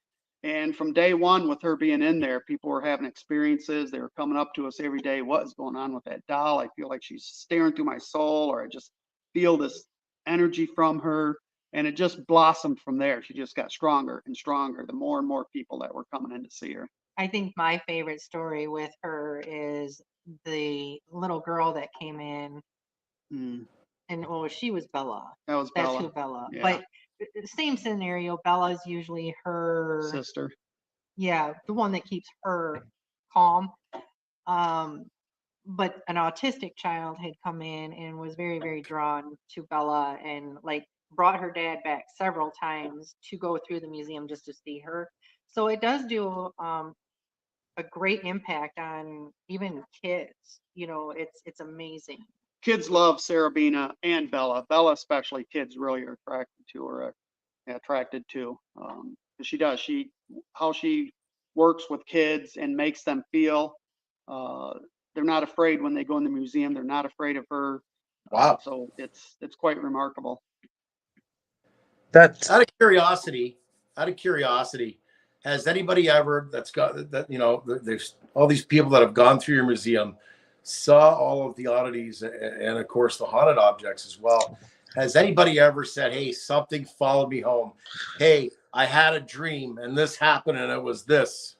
And from day one, with her being in there, people were having experiences. They were coming up to us every day. What is going on with that doll? I feel like she's staring through my soul, or I just feel this energy from her. And it just blossomed from there. She just got stronger and stronger the more and more people that were coming in to see her. I think my favorite story with her is the little girl that came in. And she was Bella. That was That's Bella. who Bella. Yeah. But same scenario. Bella's usually her Sister. Yeah, the one that keeps her calm. But an autistic child had come in and was very, very drawn to Bella, and like brought her dad back several times to go through the museum just to see her. So it does do a great impact on even kids. It's amazing. Kids love Sarah Bina and Bella. Bella especially, kids really are attracted to her. She does. How she works with kids and makes them feel. They're not afraid when they go in the museum. They're not afraid of her. Wow. So it's quite remarkable. That's Out of curiosity, has anybody ever that's got that, there's all these people that have gone through your museum, saw all of the oddities and of course the haunted objects as well. Has anybody ever said, hey, something followed me home? Hey, I had a dream and this happened and it was this?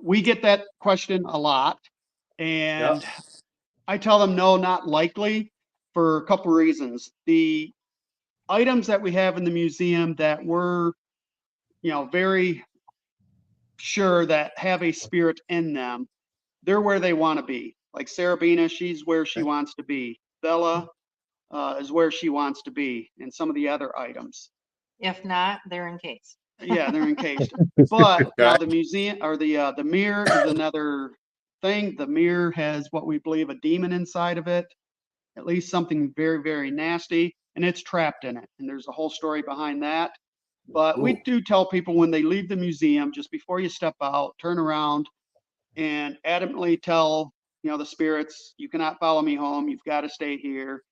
We get that question a lot, and I tell them no, not likely, for a couple reasons. The items that we have in the museum that we're, very sure that have a spirit in them, they're where they want to be. Like Sarabina, she's where she wants to be. Bella is where she wants to be, and some of the other items. If not, they're encased. Yeah, they're encased. But now the museum or the mirror is another thing. The mirror has what we believe a demon inside of it, at least something very, very nasty, and it's trapped in it. And there's a whole story behind that. But we do tell people when they leave the museum, just before you step out, turn around and adamantly tell, the spirits, you cannot follow me home. You've got to stay here.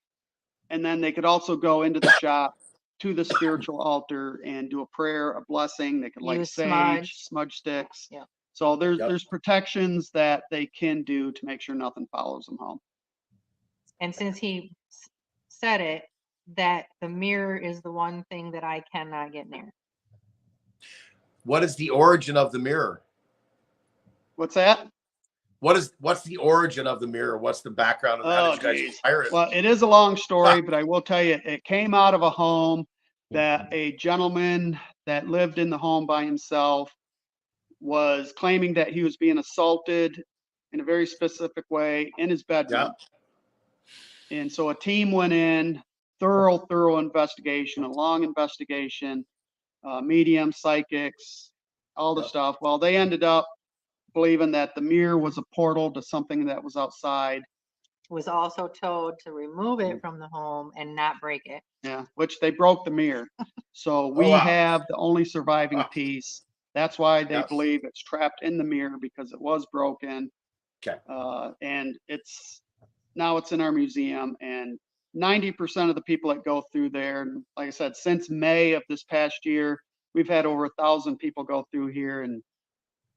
And then they could also go into the shop to the spiritual altar and do a prayer, a blessing. They could light Use sage, smudge sticks. Yeah. So there's protections that they can do to make sure nothing follows them home. And since he said it, that the mirror is the one thing that I cannot get near. What is the origin of the mirror? What's that? What's the origin of the mirror? What's the background of that? Oh, Did you guys hire it? Well, it is a long story, but I will tell you, it came out of a home that a gentleman that lived in the home by himself was claiming that he was being assaulted in a very specific way in his bedroom. And so a team went in, thorough investigation, a long investigation, medium, psychics, all the stuff. Well, they ended up believing that the mirror was a portal to something that was outside. Was also told to remove it from the home and not break it. Yeah, which they broke the mirror. So we have the only surviving piece. That's why they believe it's trapped in the mirror, because it was broken. Okay. And it's in our museum, and 90% of the people that go through there, and like I said, since May of this past year, we've had over 1,000 people go through here, and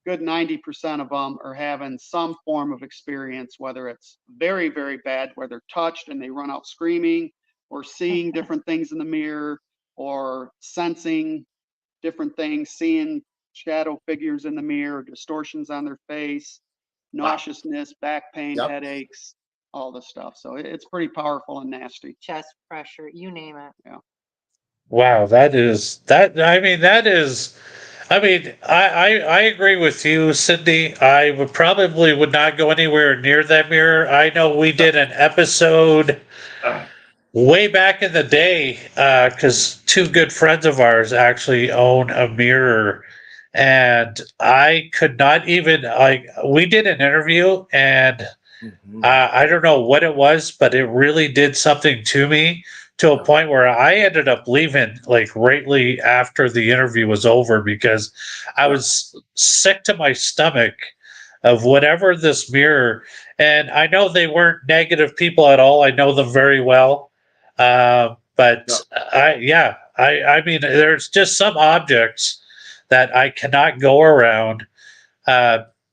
good 90% of them are having some form of experience, whether it's very, very bad, where they're touched and they run out screaming, or seeing different things in the mirror, or sensing different things, seeing shadow figures in the mirror, distortions on their face, nauseousness, back pain, headaches, all this stuff. So it's pretty powerful and nasty. Chest pressure, you name it. Yeah. Wow, I agree with you, Cindy. I would not go anywhere near that mirror. I know we did an episode way back in the day, because two good friends of ours actually own a mirror, and I could not even, we did an interview, and I don't know what it was, but it really did something to me, to a point where I ended up leaving rightly after the interview was over, because I was sick to my stomach of whatever this mirror. And I know they weren't negative people at all. I know them very well. But I mean, there's just some objects that I cannot go around,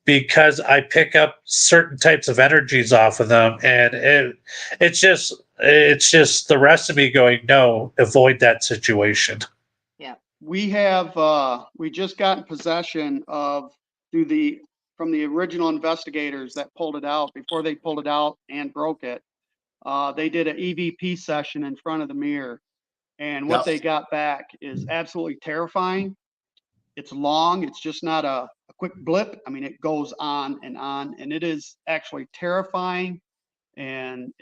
because I pick up certain types of energies off of them, and it's just the rest of me going, no, avoid that situation. Yeah, we have we just got in possession of from the original investigators that pulled it out. Before they pulled it out and broke it, they did an EVP session in front of the mirror, and what they got back is absolutely terrifying. It's long. It's just not a quick blip. I mean, it goes on, and it is actually terrifying, and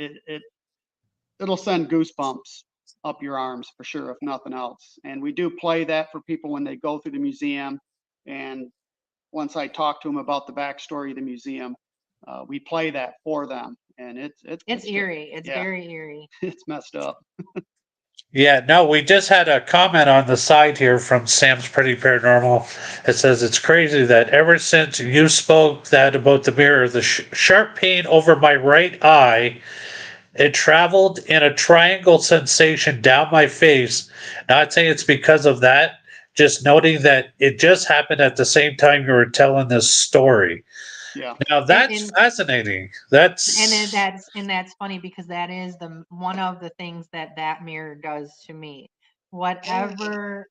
it'll send goosebumps up your arms for sure, if nothing else. And we do play that for people when they go through the museum. And once I talk to them about the backstory of the museum, we play that for them, and it's eerie. It's very eerie. It's messed up. Yeah, no, we just had a comment on the side here from Sam's Pretty Paranormal. It says, it's crazy that ever since you spoke that about the mirror, the sharp pain over my right eye, it traveled in a triangle sensation down my face. Not saying it's because of that, just noting that it just happened at the same time you were telling this story. Yeah. Now that's fascinating. That's funny, because that is one of the things that mirror does to me. Whatever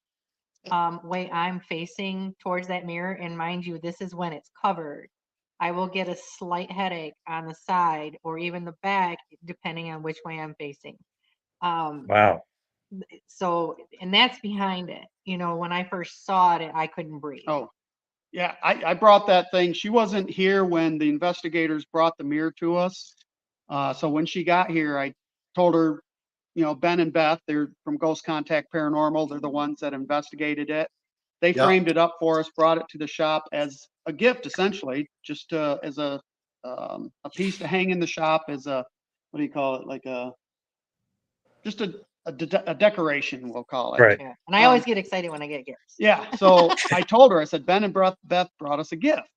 way I'm facing towards that mirror, and mind you, this is when it's covered, I will get a slight headache on the side or even the back, depending on which way I'm facing. Wow. So, and that's behind it. You know, when I first saw it, I couldn't breathe. Oh, yeah, I brought that thing. She wasn't here when the investigators brought the mirror to us. So when she got here, I told her, you know, Ben and Beth, they're from Ghost Contact Paranormal. They're the ones that investigated it. They Yeah. framed it up for us, brought it to the shop as a gift, essentially, just as a piece to hang in the shop, as a, what do you call it? Like just a decoration, we'll call it. Right. Yeah. And I always get excited when I get gifts. Yeah. So I told her, I said, Ben and Beth brought us a gift.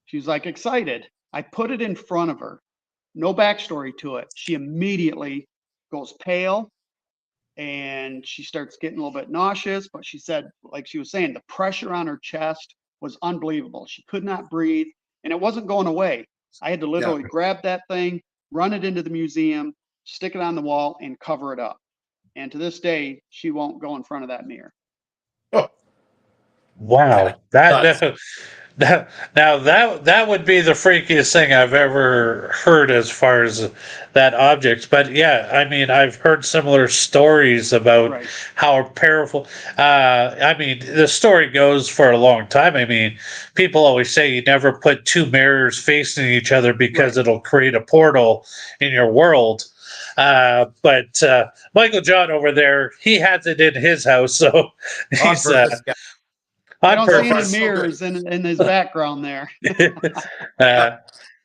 She's like excited. I put it in front of her. No backstory to it. She immediately goes pale and she starts getting a little bit nauseous. But she said, like she was saying, the pressure on her chest was unbelievable. She could not breathe and it wasn't going away. I had to literally grab that thing, run it into the museum, stick it on the wall and cover it up. And to this day, she won't go in front of that mirror. Oh, Wow. Nuts. That would be the freakiest thing I've ever heard as far as that object. But yeah, I mean, I've heard similar stories about Right. how powerful. I mean, the story goes for a long time. I mean, people always say you never put two mirrors facing each other because Right. it'll create a portal in your world. But Michael John over there, he has it in his house, so On he's purpose. Yeah. I on don't see any purpose. So good. mirrors in his background there. uh,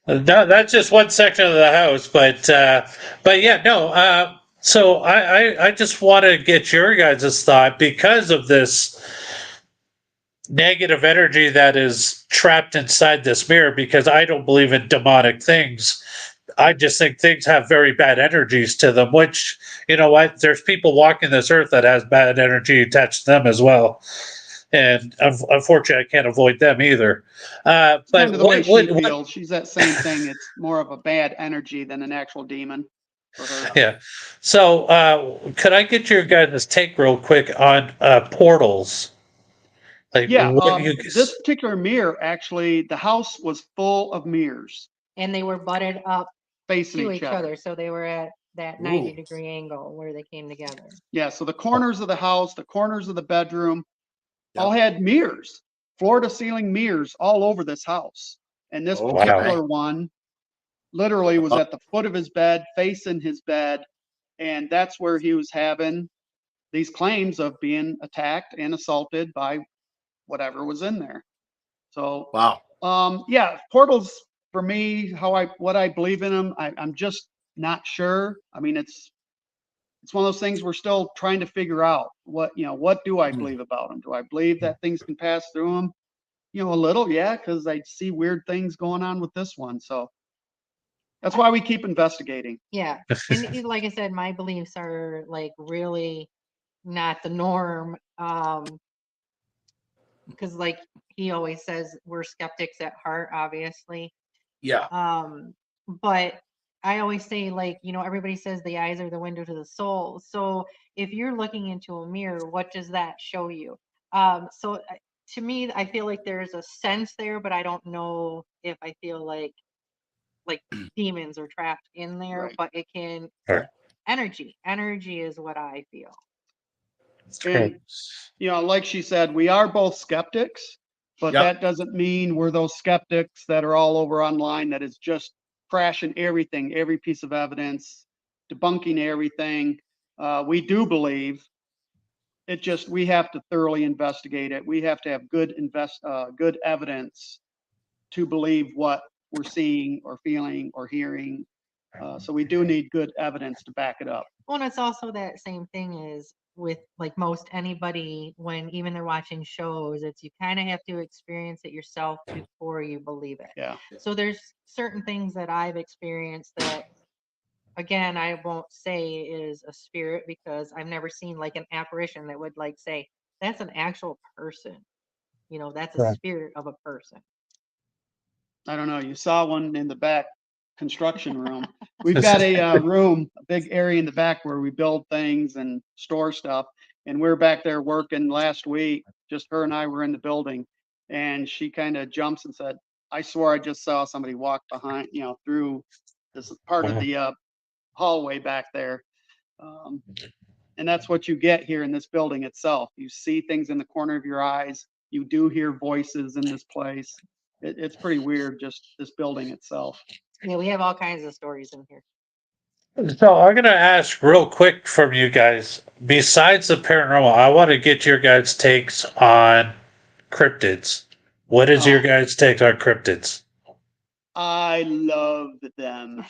that's just one section of the house, but yeah, no. So I just want to get your guys' thought because of this negative energy that is trapped inside this mirror. Because I don't believe in demonic things. I just think things have very bad energies to them. Which, you know what? There's people walking this earth that has bad energy attached to them as well. And unfortunately, I can't avoid them either. Kind But of the way what, she feels. She's that same thing. It's more of a bad energy than an actual demon for her. yeah. So, could I get your guys' take real quick on portals? Like, Yeah, what you? this particular mirror, actually, the house was full of mirrors And they were butted up facing to each each other. other. So they were at that Ooh. 90-degree angle where they came together. Yeah, so the corners of the house, the corners of the bedroom, all Yep. had mirrors, floor to ceiling mirrors all over this house. And this Okay. particular one literally was at the foot of his bed, facing his bed, and that's where he was having these claims of being attacked and assaulted by whatever was in there. So, Wow. yeah, portals for me, what I believe in them, I'm just not sure. I mean, it's one of those things we're still trying to figure out. What do I believe about them? Do I believe that things can pass through them? A little, yeah, because I see weird things going on with this one. So that's why we keep investigating. Yeah. And like I said, my beliefs are like really not the norm. Because like he always says, we're skeptics at heart, obviously. Yeah. But I always say, like, everybody says the eyes are the window to the soul. So if you're looking into a mirror, what does that show you? So to me, I feel like there's a sense there, but I don't know if I feel like demons are trapped in there, Right. but it can energy is what I feel. And like she said, we are both skeptics, but Yep. that doesn't mean we're those skeptics that are all over online that is just crashing everything, every piece of evidence, debunking everything. We do believe we have to thoroughly investigate it. We have to have good evidence to believe what we're seeing or feeling or hearing. So we do need good evidence to back it up. Well, and it's also that same thing is with like most anybody, when even they're watching shows, it's you kind of have to experience it yourself before you believe it. Yeah. So there's certain things that I've experienced that, again, I won't say is a spirit because I've never seen like an apparition that would like say that's an actual person. That's a spirit of a person. I don't know. You saw one in the back construction room. We've got a room, a big area in the back where we build things and store stuff. And we're back there working last week. Just her and I were in the building. And she kind of jumps and said, I swore I just saw somebody walk behind, through this part of the hallway back there. And that's what you get here in this building itself. You see things in the corner of your eyes. You do hear voices in this place. It's pretty weird, just this building itself. Yeah, we have all kinds of stories in here. So I'm gonna ask real quick from you guys. Besides the paranormal, I want to get your guys' takes on cryptids. What is your guys' take on cryptids? I love them.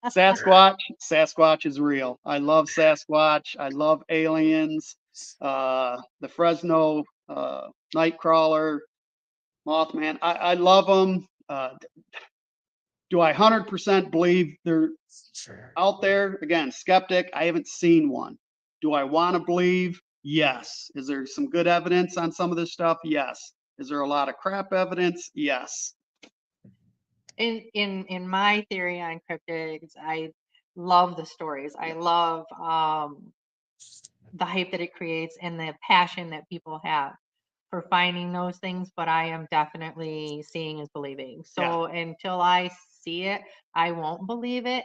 Sasquatch is real. I love Sasquatch. I love aliens. The Fresno Nightcrawler, Mothman. I love them. Do I 100% believe they're out there? Again, skeptic. I haven't seen one. Do I want to believe? Yes. Is there some good evidence on some of this stuff? Yes. Is there a lot of crap evidence? Yes. In my theory on cryptids, I love the stories. I love the hype that it creates and the passion that people have for finding those things. But I am definitely seeing is believing. So until I see it, I won't believe it.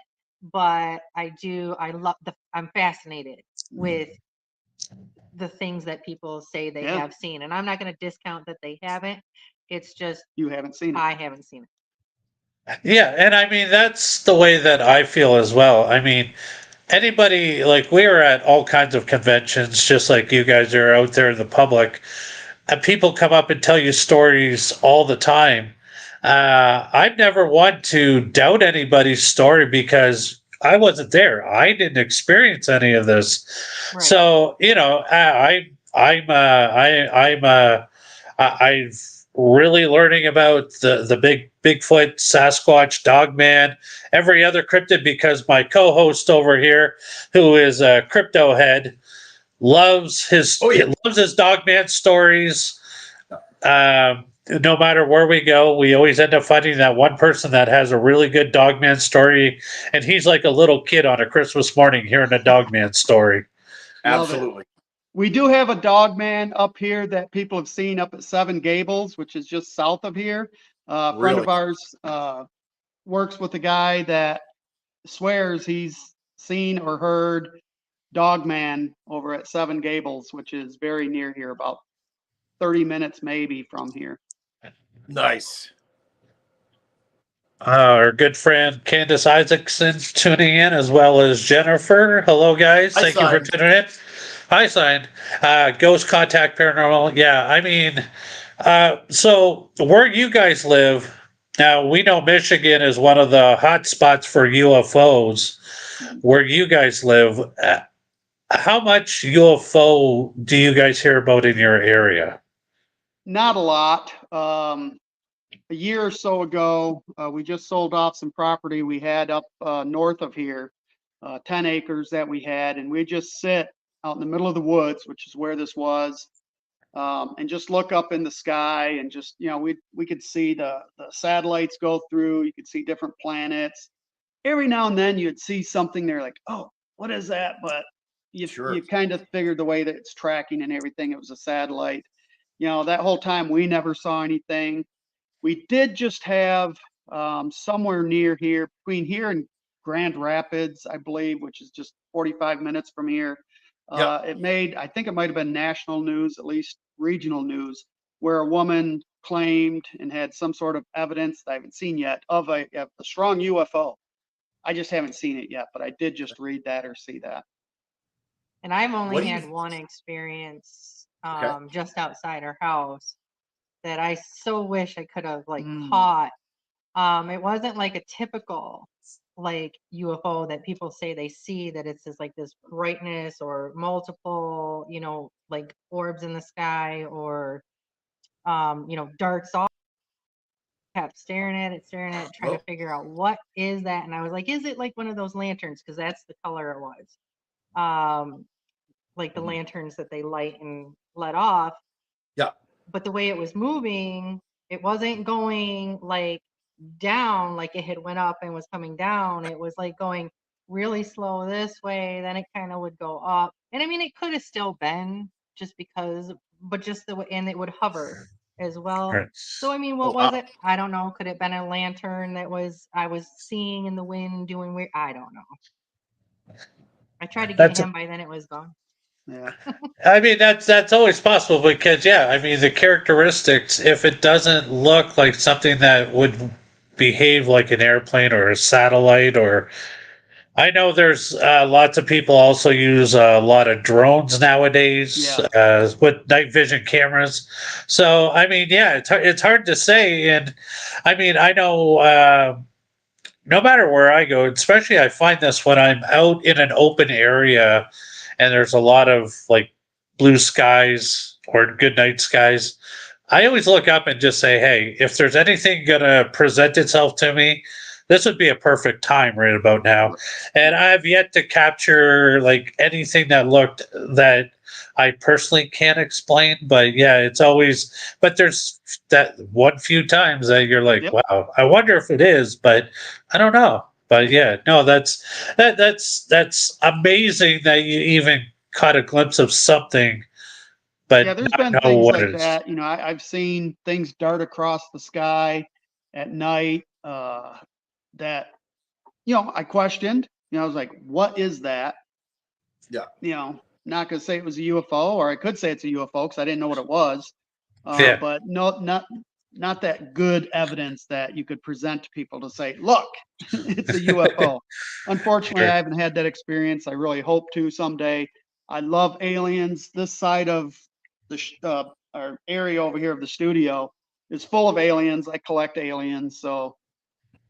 But I'm fascinated with the things that people say they have seen, and I'm not going to discount that they haven't. It's just you haven't seen it. I haven't seen it. Yeah, and I mean that's the way that I feel as well. I mean, anybody like we are at all kinds of conventions, just like you guys are out there in the public, and people come up and tell you stories all the time. I've never want to doubt anybody's story because I wasn't there. I didn't experience any of this. Right. So you know, I've really learning about the Bigfoot, Sasquatch, Dogman, every other cryptid because my co-host over here, who is a crypto head, loves his Dogman stories. No matter where we go, we always end up finding that one person that has a really good Dogman story, and he's like a little kid on a Christmas morning hearing a Dogman story. Absolutely. We do have a Dogman up here that people have seen up at Seven Gables, which is just south of here. A friend of ours works with a guy that swears he's seen or heard Dogman over at Seven Gables, which is very near here, about 30 minutes maybe from here. Nice. Our good friend Candace Isaacson's tuning in, as well as Jenifer. Hello, guys. Thank you for tuning in. Hi, Sign. Ghost Contact Paranormal. Yeah, I mean, so where you guys live, now we know Michigan is one of the hot spots for UFOs. Where you guys live, how much UFO do you guys hear about in your area? Not a lot. A year or so ago, we just sold off some property we had up north of here, 10 acres that we had, and we just sit out in the middle of the woods, which is where this was, and just look up in the sky and just, you know, we could see the satellites go through. You could see different planets. Every now and then you'd see something there like, oh, what is that? But you kind of figured the way that it's tracking and everything, it was a satellite. You know, that whole time we never saw anything. We did just have somewhere near here, between here and Grand Rapids, I believe, which is just 45 minutes from here. It made, I think it might have been national news, at least regional news, where a woman claimed and had some sort of evidence that I haven't seen yet of a strong UFO. I just haven't seen it yet, but I did just read that or see that. And I've only had one experience just outside our house that I so wish I could have like caught. It wasn't like a typical like UFO that people say they see, that it's just like this brightness or multiple, you know, like orbs in the sky or you know, darts off. Kept staring at it, trying to figure out what is that. And I was like, is it like one of those lanterns? Because that's the color it was. Like the lanterns that they light and let off. Yeah. But the way it was moving, it wasn't going like down like it had went up and was coming down. It was like going really slow this way, then it kind of would go up. And I mean, it could have still been just because, but just the way, and it would hover as well. Right. So I mean, what was it? I don't know. Could it have been a lantern that I was seeing in the wind doing weird? I don't know. I tried to get That's- him, by then it was gone. Yeah. I mean, that's always possible because, yeah, I mean, the characteristics, if it doesn't look like something that would behave like an airplane or a satellite, or I know there's lots of people also use a lot of drones nowadays with night vision cameras. So, I mean, yeah, it's hard to say. And I mean, I know no matter where I go, especially I find this when I'm out in an open area and there's a lot of like blue skies or good night skies, I always look up and just say, hey, if there's anything gonna present itself to me, this would be a perfect time right about now. And I've yet to capture like anything that I personally can't explain. But yeah, it's always, but there's that one few times that you're like, wow, I wonder if it is, but I don't know. But yeah, no, that's amazing that you even caught a glimpse of something, but Yeah, there's not been know things what like it is. that. You know, I've seen things dart across the sky at night that, you know, I questioned. You know, I was like, what is that? Yeah. You know, not gonna say it was a UFO, or I could say it's a UFO because I didn't know what it was. Yeah. But no, not that good evidence that you could present to people to say, look, it's a UFO. Unfortunately, Sure. I haven't had that experience. I really hope to someday. I love aliens. This side of the our area over here of the studio is full of aliens. I collect aliens, so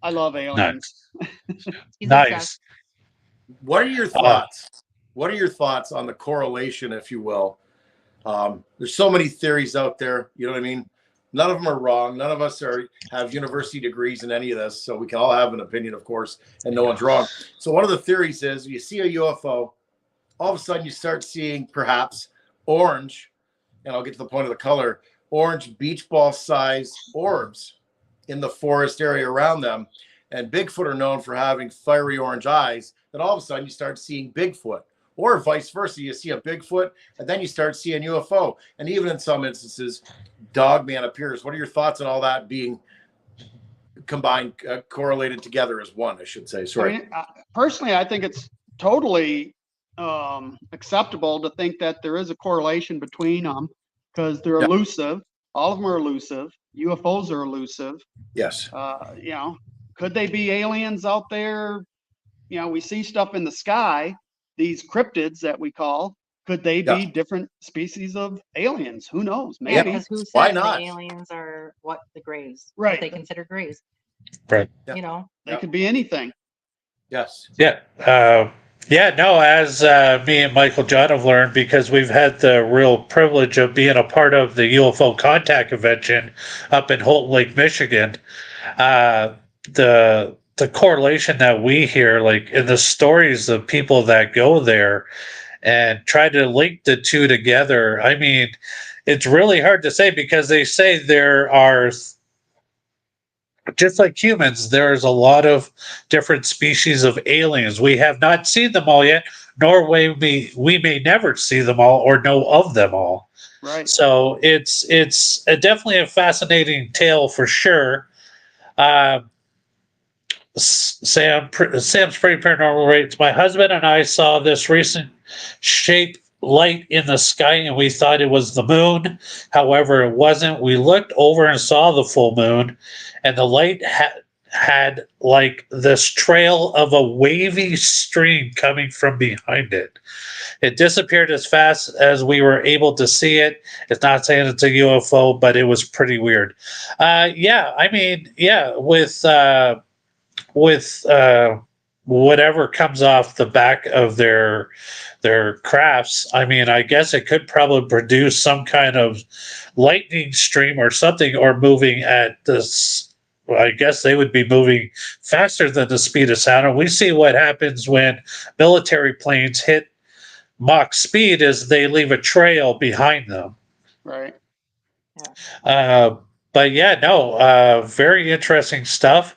I love aliens. Nice. He's Nice. obsessed. What are your thoughts? What are your thoughts on the correlation, if you will? There's so many theories out there. You know what I mean? None of them are wrong. None of us have university degrees in any of this, so we can all have an opinion, of course, and no one's wrong. So one of the theories is you see a UFO, all of a sudden you start seeing perhaps orange, and I'll get to the point of the color, orange beach ball size orbs in the forest area around them. And Bigfoot are known for having fiery orange eyes. Then all of a sudden you start seeing Bigfoot, or vice versa. You see a Bigfoot and then you start seeing UFO. And even in some instances, Dogman appears. What are your thoughts on all that being combined, correlated together as one, I should say? Sorry. I mean, personally, I think it's totally acceptable to think that there is a correlation between them because they're elusive. All of them are elusive. UFOs are elusive. Yes. You know, could they be aliens out there? You know, we see stuff in the sky, these cryptids that we call. Could they be different species of aliens? Who knows? Yeah, Maybe. because who Why says the not? aliens are what the grays? Right. What they consider grays. Right. Yeah. You know. They could be anything. Yes. Yeah. Yeah, no, as me and Michael John have learned, because we've had the real privilege of being a part of the UFO Contact Convention up in Holt Lake, Michigan, the correlation that we hear, like in the stories of people that go there and try to link the two together, I mean, it's really hard to say because they say there are, just like humans, there's a lot of different species of aliens. We have not seen them all yet, nor we may never see them all or know of them all. Right. So it's definitely a fascinating tale for sure. Sam's pretty paranormal rates. My husband and I saw this recent shape light in the sky and we thought it was the moon. However, it wasn't. We looked over and saw the full moon, and the light had like this trail of a wavy stream coming from behind it. It disappeared as fast as we were able to see it. It's not saying it's a UFO, but it was pretty weird. Yeah, I mean, yeah, with whatever comes off the back of their crafts, I mean, I guess it could probably produce some kind of lightning stream or something, or moving at this. I guess they would be moving faster than the speed of sound. And we see what happens when military planes hit Mach speed, is they leave a trail behind them. Right. But yeah, no, very interesting stuff.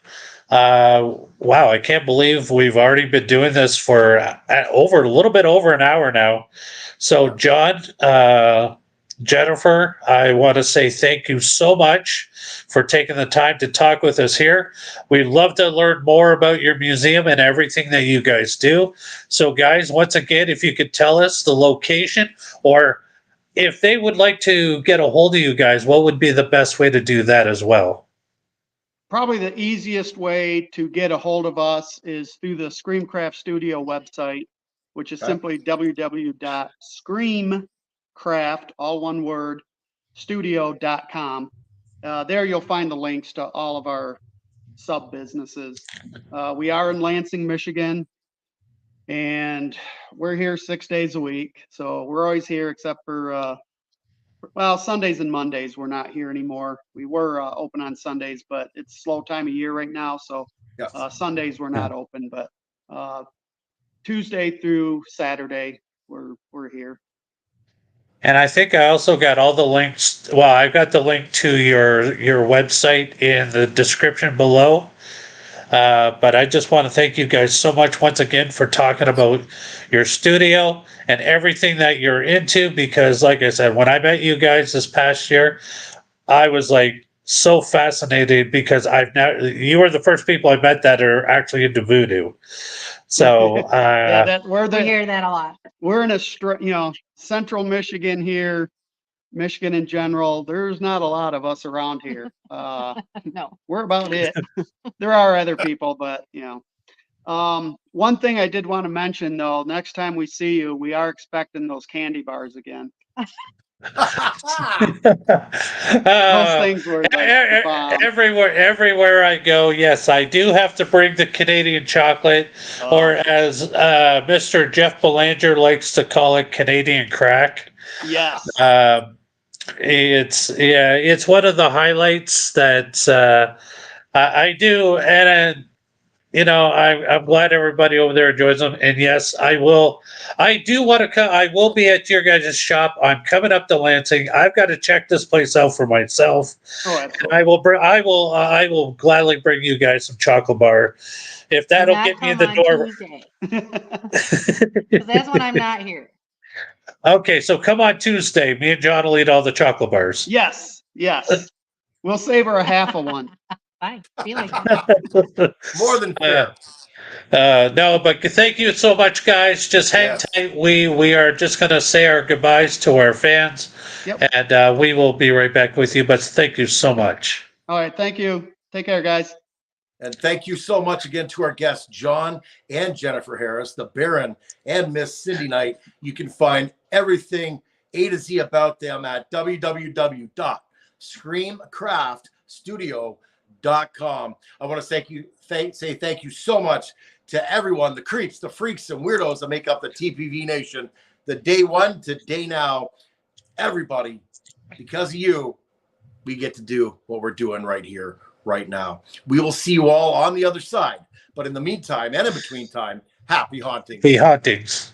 Wow, I can't believe we've already been doing this for a little bit over an hour now. So, John, Jenifer, I want to say thank you so much for taking the time to talk with us here. We'd love to learn more about your museum and everything that you guys do. So, guys, once again, if you could tell us the location, or if they would like to get a hold of you guys, what would be the best way to do that as well? Probably the easiest way to get a hold of us is through the ScreamCraft Studio website, which is simply www.screamcraft, all one word, studio.com. There you'll find the links to all of our sub businesses. We are in Lansing, Michigan, and we're here 6 days a week. So we're always here except for, well, Sundays and Mondays, we're not here anymore. We were open on Sundays, but it's slow time of year right now. So Yes. Sundays we're not open, but Tuesday through Saturday, we're here. And I think I also got all the links. Well, I've got the link to your website in the description below. But I just want to thank you guys so much once again for talking about your studio and everything that you're into, because like I said, when I met you guys this past year, I was like so fascinated because you were the first people I met that are actually into voodoo. So Yeah, We hear that a lot. we're in central Michigan here, Michigan in general. There's not a lot of us around here. No. We're about it. There are other people, but one thing I did want to mention though, next time we see you, we are expecting those candy bars again. Those things were like the bomb. everywhere I go, yes, I do have to bring the Canadian chocolate, or as Mr. Jeff Belanger likes to call it, Canadian crack. Yes. It's one of the highlights that I do, and I'm glad everybody over there enjoys them. And yes, I do want to come. I will be at your guys' shop. I'm coming up to Lansing. I've got to check this place out for myself. Oh, absolutely. I will gladly bring you guys some chocolate bar if that'll get me in the door. Because that's when I'm not here. Okay, so come on Tuesday. Me and John will eat all the chocolate bars. Yes. We'll save her a half of one. Fine. Feel like that. More than fair. No, but thank you so much, guys. Just hang tight. We are just going to say our goodbyes to our fans, and we will be right back with you. But thank you so much. All right. Thank you. Take care, guys. And thank you so much again to our guests, John and Jenifer Harris, the Baron and Miss Sindee Nyte. You can find everything A to Z about them at www.screamcraftstudio.com. I want to say thank you so much to everyone, the creeps, the freaks, and weirdos that make up the TPV Nation, the day one to day now. Everybody, because of you, we get to do what we're doing right here, right now. We will see you all on the other side. But in the meantime and in between time, happy hauntings. Happy hauntings.